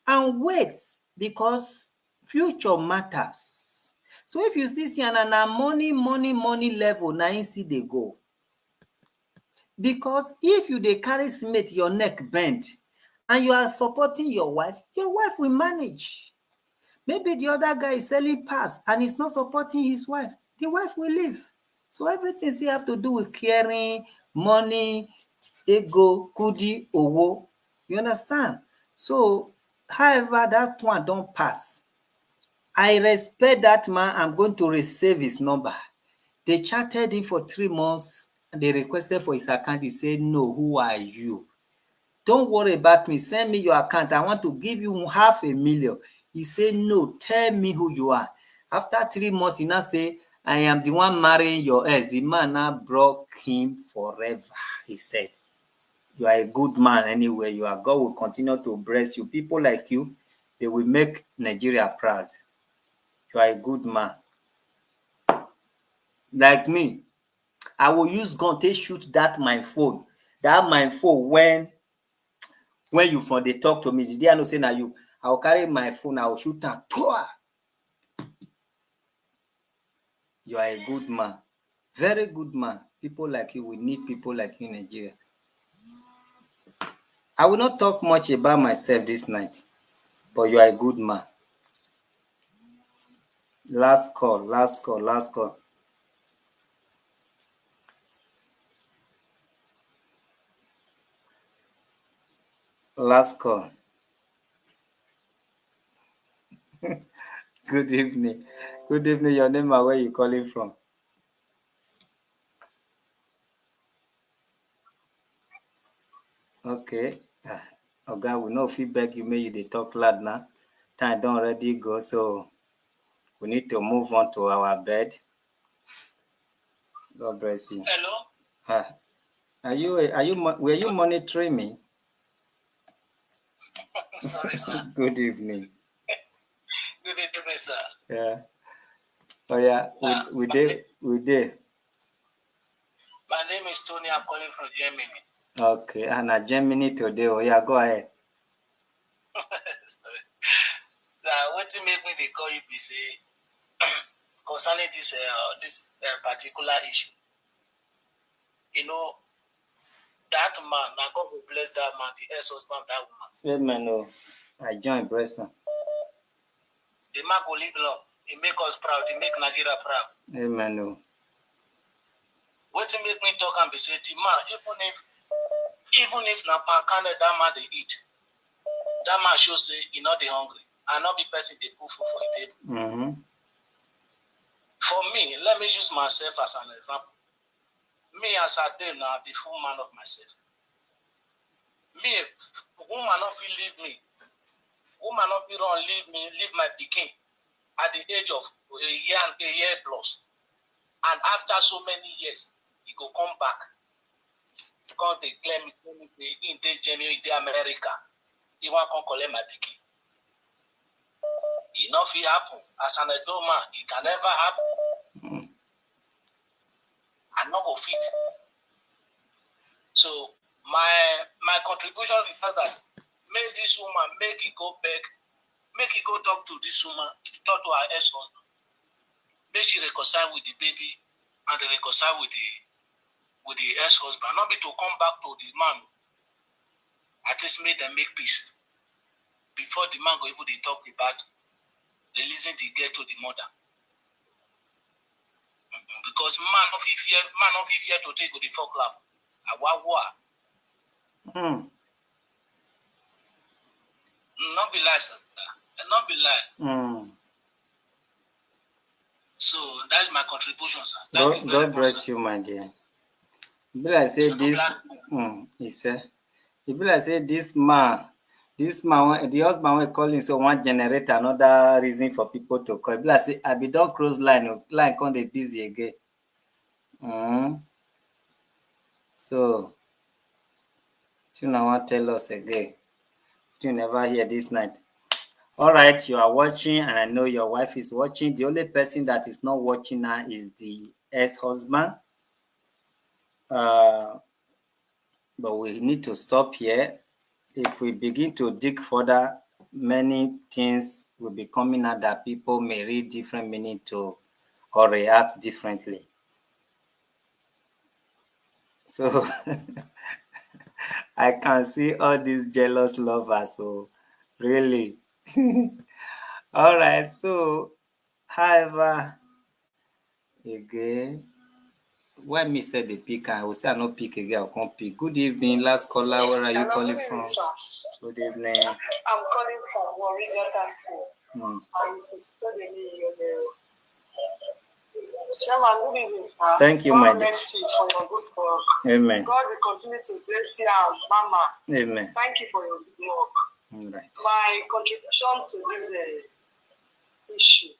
and wait because future matters. So if you still see na money level, na im still dey go. Because if you dey carry cement, your neck bend, and you are supporting your wife will manage. Maybe the other guy is selling pass and he's not supporting his wife. The wife will leave. So everything still have to do with caring, money, ego, kudi, owo. You understand? So, however, that one don't pass. I respect that man. I'm going to receive his number. They chatted him for 3 months. And they requested for his account. He said, no, who are you? Don't worry about me. Send me your account. I want to give you $500,000. He said, no, tell me who you are. After 3 months, he now say, I am the one marrying your ex. The man now broke him forever. He said, you are a good man anyway. You are. God will continue to bless you. People like you, they will make Nigeria proud. You are a good man. Like me, I will use gun to shoot that my phone. That my phone when you for dey talk to me, the day I know say na you, I will carry my phone, I will shoot am. You are a good man. Very good man. People like you, we need people like you in Nigeria. I will not talk much about myself this night, but you are a good man. Last call. Last call. Good evening. Good evening. Your name and where you calling from? Okay. Oga, we no fit beg you make you dey talk loud now. Time don already go, so we need to move on to our bed. God bless you. Hello? Were you monitoring me? Sorry, sir. Good evening. Good evening, sir. Yeah. Oh yeah, we did. My name is Tony. I'm calling from Germany. Okay, and Germany today. Oh yeah, go ahead. Now, what to make me they call you be say concerning this particular issue. You know, that man, now God will bless that man, the ex-husband of that woman. Amen. Oh, I join blessing. The man will live long. He make us proud. He make Nigeria proud. Amen. Oh. What to make me talk and be say, the man, even if na pankane that man they eat, that man should say he not the hungry. And not be person they put food for the table. Mm-hmm. For me, let me use myself as an example. Me as I do now, the full man of myself. Me, woman not feel leave me. Woman not be wrong, leave my pikin at the age of a year plus. And after so many years, he go come back. Because they claim in the Germany, in the America, he want to collect my pikin. It not fit happen. As an adult man, it can never happen. I not go fit. So my contribution is that make this woman make it go back, make it go talk to this woman, talk to her ex-husband. Make she reconcile with the baby and they reconcile with the ex-husband. Not be to come back to the man. At least make them make peace. Before the man go even they talk about releasing the girl to the mother. Because man of if here to take to the fuck club. Not be lie, sir. Not be lie. So that's my contribution, sir. God bless you, my dear. It be like say this. He said. It be like say this man, the husband will call him so one generate another reason for people to call. It be like say I be don't close line come they busy again. So you now want tell us again. You never hear this night. All right, you are watching, and I know your wife is watching. The only person that is not watching now is the ex-husband. But we need to stop here. If we begin to dig further, many things will be coming out that people may read different meaning to or react differently. So I can see all these jealous lovers. So really. All right. So, however, again, when me said the pick, I will say I no pick again. I'll come pick. Good evening, last caller. Where are you calling from? Good evening. I'm calling from Warri, Delta State. I'm studying Chairman, good evening, sir. Thank you, my dear. God bless you for your good work. Amen. God will continue to bless you and Mama. Amen. Thank you for your good work. All right. My contribution to this issue,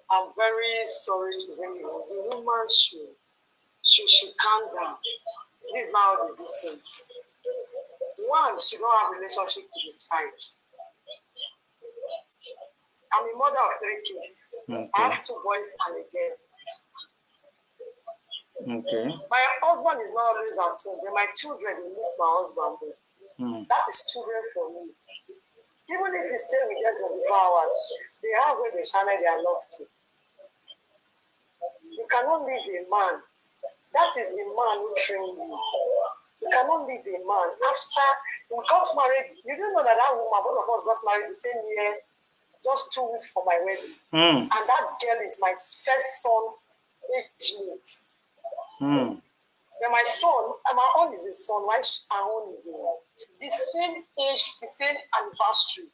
I'm very sorry to bring it. The woman should calm down. This is now the details. One, she don't have a relationship with the child. I'm a mother of 3 kids. Okay. I have 2 boys and a girl. Okay. My husband is not always at home, but my children will miss my husband. That is children for me. Even if you stay with them 24 hours, they have where they channel their love to. You cannot leave a man. That is the man who trained you. You cannot leave a man. After we got married, you don't know that woman, both of us got married the same year, just 2 weeks for my wedding. And that girl is my first son, age mate. Then my son, my own is a son, my own is the same age, the same anniversary.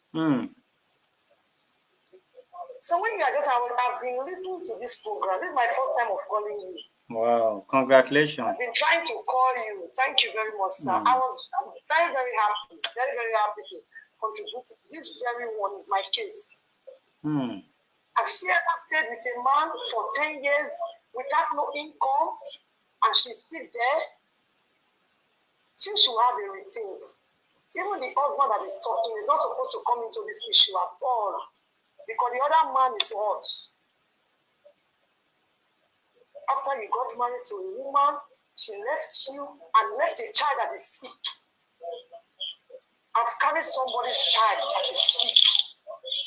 So when you are I've been listening to this program. This is my first time of calling you. Wow, congratulations. I've been trying to call you. Thank you very much, sir. I was very, very happy, very happy to contribute. This very one is my case. I've stayed with a man for 10 years without no income, and she's still there. Since you have a routine, even the husband that is talking is not supposed to come into this issue at all, because the other man is hot. After you got married to a woman, she left you and left a child that is sick. I've carried somebody's child that is sick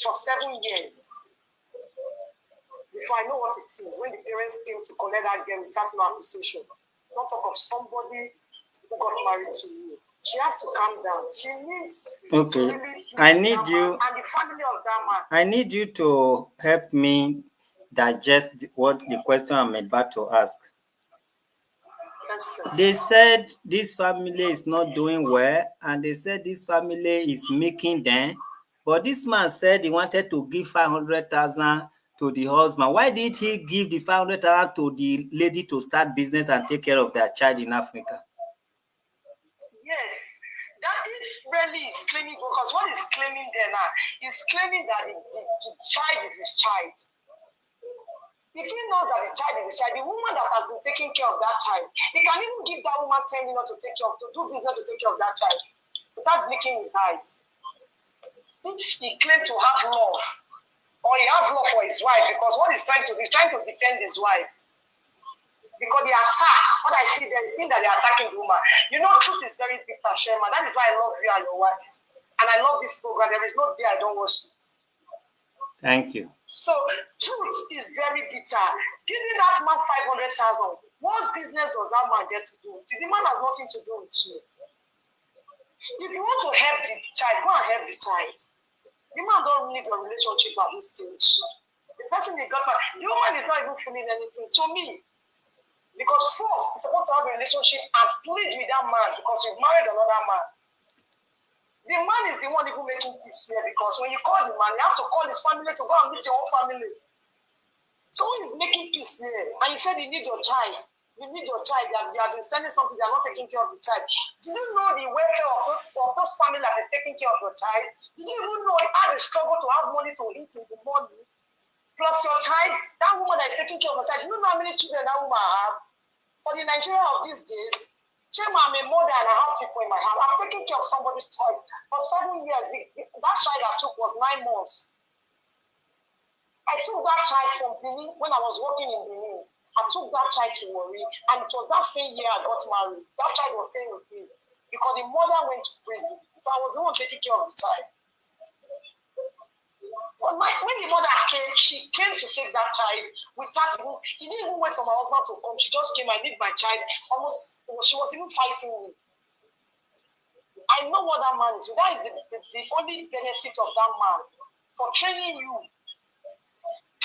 for 7 years before I know what it is. When the parents came to collect that girl without no accusation, not talk of somebody who got married to you. She has to calm down. She needs Okay. to really I need that you man and the family of that man. I need you to help me digest what the question I'm about to ask. Yes, sir. They said this family is not doing well, and they said this family is making them. But this man said he wanted to give 500,000 to the husband. Why did he give the 500,000 to the lady to start business and take care of their child in Africa? Yes, that is really is claiming, because what he's claiming there now is claiming that the child is his child. If he knows that the child is his child, the woman that has been taking care of that child, he can even give that woman 10 million to take care of, to do business to take care of that child without blinking his eyes. If he claimed to have love, or he have love for his wife, because what he's trying to do, he's trying to defend his wife. Because the attack, what I see there is seeing that they're attacking the woman. You know, truth is very bitter, Sherman. That is why I love you and your wife. And I love this program. There is no day I don't watch it. Thank you. So, truth is very bitter. Giving that man 500,000, what business does that man get to do? The man has nothing to do with you. If you want to help the child, go and help the child. The man don't need a relationship at this stage. The person they got married, the woman is not even feeling anything to me. Because first, you're supposed to have a relationship and plead with that man because you've married another man. The man is the one even making peace here, because when you call the man, you have to call his family to go and meet your own family. So he's making peace here. And you said you need your child. You need your child. You have been sending something, they are not taking care of the child. Do you know the welfare of those families that is taking care of your child? Do you even know how they struggle to have money to eat in the morning? Plus your child, that woman that is taking care of your child, do you know how many children that woman have? For the Nigeria of these days, Chema, I'm a mother and I have people in my house. I'm taking care of somebody's child for 7 years. That child I took was 9 months. I took that child from Benin when I was working in Benin. I took that child to Warri, and it was that same year I got married. That child was staying with me because the mother went to prison. So I was the one taking care of the child. But when the mother came, she came to take that child without even, he didn't even wait for my husband to come. She just came, I need my child. Almost, she was even fighting me. I know what that man is. That is the only benefit of that man for training you.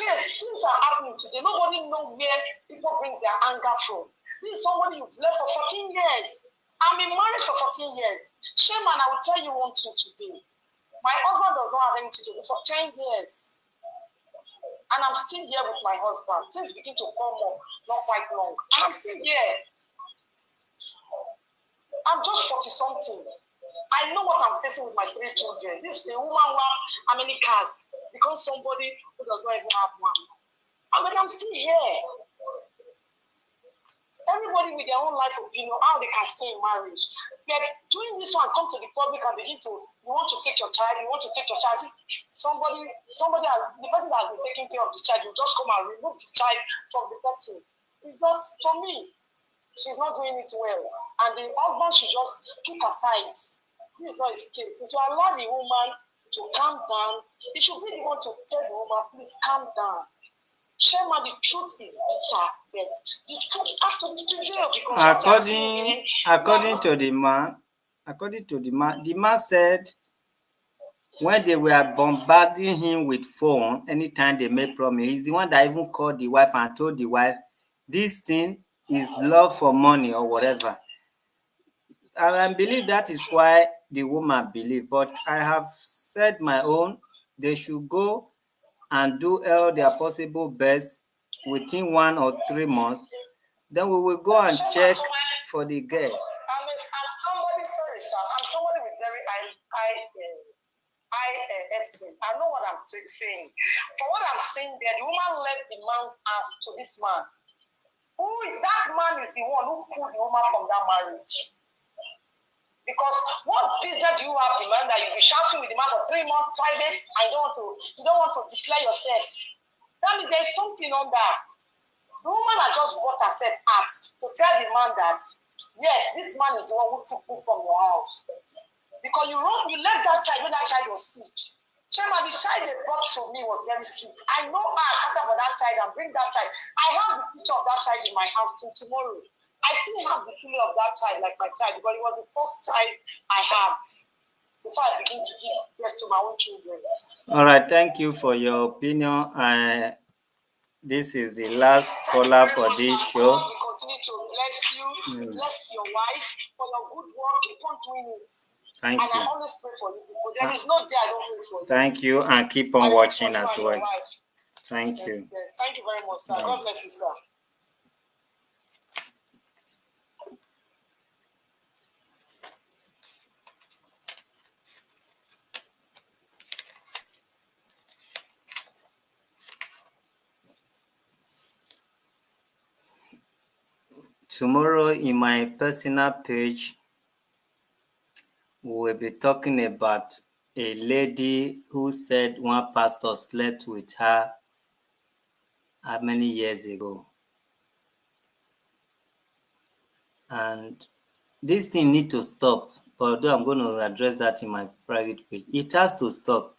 Yes, things are happening today. Nobody knows where people bring their anger from. This is somebody you've left for 14 years. I'm in marriage for 14 years. Shame, and I will tell you one thing today. My husband does not have anything to do for 10 years. And I'm still here with my husband. Things begin to come up, not quite long. And I'm still here. I'm just 40-something. I know what I'm facing with my 3 children. This is a woman who has how many cars? Because somebody who does not even have one. I mean, I'm still here. Everybody with their own life opinion, how they can stay in marriage. But doing this one, come to the public and begin to, you want to take your child, you want to take your child. Somebody, the person that has been taking care of the child, you just come and remove the child from the person. It's not, to me, she's not doing it well. And the husband should just keep aside. This is not his case. Since you allow the woman to calm down, he should be the one to tell the woman, please calm down. Shema, the truth is bitter, but the truth has to be revealed because according to the man said when they were bombarding him with phone, anytime they made promise, he's the one that even called the wife and told the wife, this thing is love for money or whatever. And I believe that is why the woman believed. But I have said my own, they should go and do all their possible best within 1 or 3 months. Then we will go and check for the girl. I'm somebody, sorry, sir. I'm somebody with very high esteem. I know what I'm saying. For what I'm saying there, the woman left the man's ass to this man. That man is the one who pulled the woman from that marriage. Because what business do you have the man that you'll be shouting with the man for 3 months private and you don't want to declare yourself? That means there's something on that. The woman had just brought herself out to tell the man that, yes, this man is the one who took me from your house. Because you left that child when that child was sick. Chema, the child they brought to me was very sick. I know I cater for that child and bring that child. I have the picture of that child in my house till tomorrow. I still have the feeling of that child like my child, but it was the first child I have before I begin to give birth to my own children. All right, thank you for your opinion. This is the last caller for this show. God will continue to bless you, bless your wife for your good work. Keep on doing it. Thank and you. I always pray for you people. There is no day I don't pray for you. Thank you, and keep on watching as well. Thank you. Yes, thank you very much, sir. God bless you, sir. Tomorrow in my personal page, we will be talking about a lady who said one pastor slept with her how many years ago. And this thing need to stop, although I'm going to address that in my private page. It has to stop.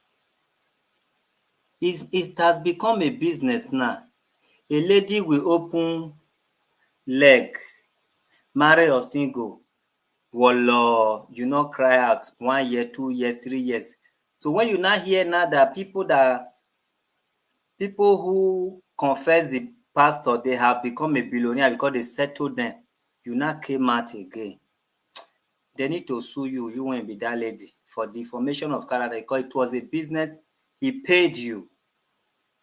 It has become a business now. A lady will open leg, marry or single, wolo, you not cry out 1 year, 2 years, 3 years. So when you now hear now that people who confess the pastor, they have become a billionaire because they settled them, you now came out again. They need to sue you, you won't be that lady, for defamation of character because it was a business. He paid you.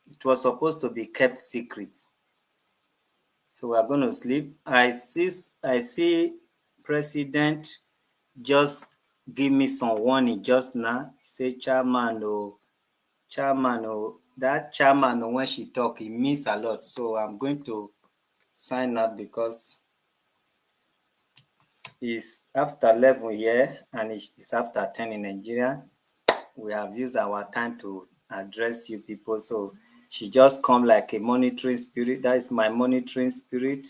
It was supposed to be kept secret. So we are going to sleep. I see President just give me some warning just now. He say chairman that chairman when she talk, it means a lot. So I'm going to sign up because it's after 11 here and it's after 10 in Nigeria. We have used our time to address you people. So she just come like a monitoring spirit. That is my monitoring spirit.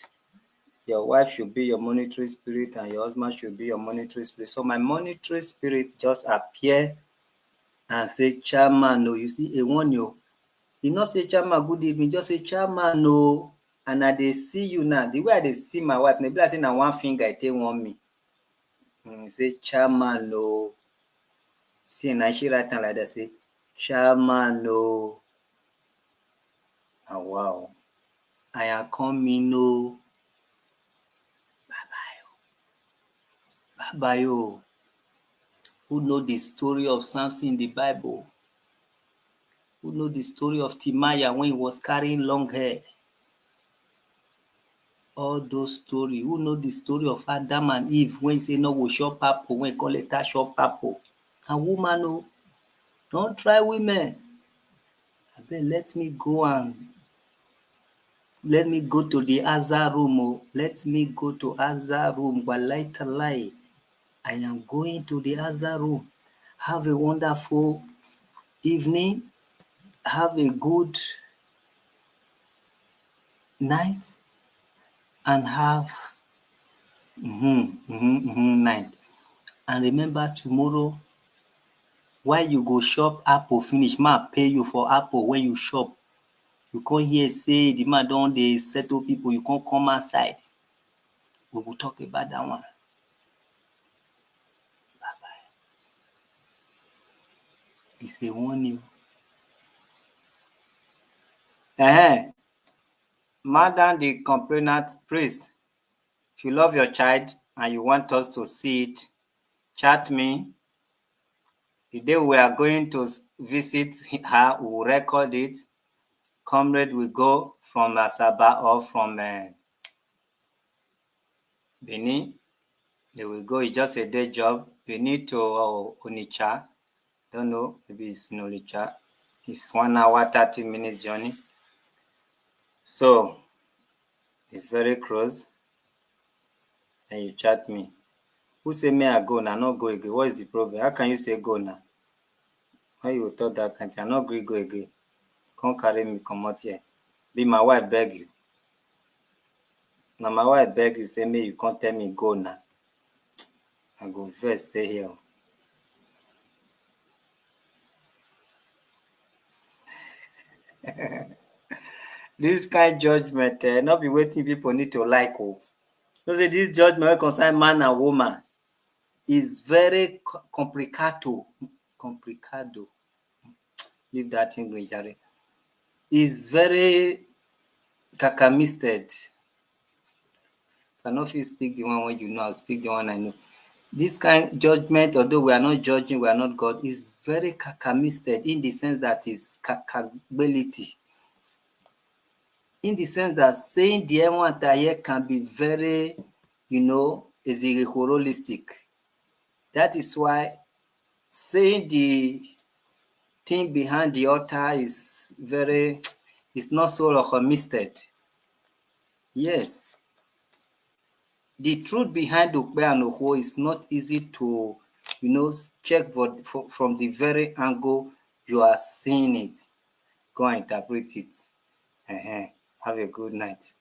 Your wife should be your monitoring spirit and your husband should be your monitoring spirit. So my monitoring spirit just appear and say, chairman, no, you see, a one you. You not say, chairman, good evening, just say, chairman, no. And I they see you now. The way I they see my wife, maybe I say now one finger, I take one me. Say, chairman, no. See, and I she write like that, say, chairman, no. And wow. I am coming, no. Bye-bye. Bye-bye, oh. Who know the story of Samson in the Bible? Who know the story of Timaya when he was carrying long hair? All those stories. Who know the story of Adam and Eve when he say no go chop apple, when he call later chop apple? And woman, oh, don't try women. Abeg let me go to the Azar room, oh. Let me go to Azar room. Walai talai. I am going to the Azar room. Have a wonderful evening. Have a good night and have night. And remember tomorrow, while you go chop apple finish, man pay you for apple when you chop. You come hear say the man don dey settle people, you come outside. We go talk about that one. Bye bye. It's a warning. Madam the complainant, please, if you love your child and you want us to see it, chat me. The day we are going to visit her, we will record it. Comrade will go from Asaba or from Benin. They will go. It's just a day job. Benin to Onitsha. Don't know. Maybe it's in Onitsha. It's 1 hour, 30 minutes journey. So it's very close. And you chat me. Who say may I go now? Not go again. What is the problem? How can you say go now? Why you thought that country? I not agree go again. Come carry me, come out here. Be my wife beg you. Now my wife beg you, say me you can't tell me go now. I go first stay here. This kind judgment, not be waiting people need to like. Oh. So say this judgment wey concern man and woman is very complicado. Complicado. Leave that English, Jerry. Is very kakamisted. If I no fit speak the one wey you know, I'll speak the one I know. This kind judgment, although we are not judging, we are not God, is very kakamisted in the sense that is kakability. In the sense that saying the here can be very, is holistic. That is why saying the thing behind the altar is very, it's not so misted. Yes. The truth behind Okpe and Okwo is not easy to, check from the very angle you are seeing it. Go and interpret it. Have a good night.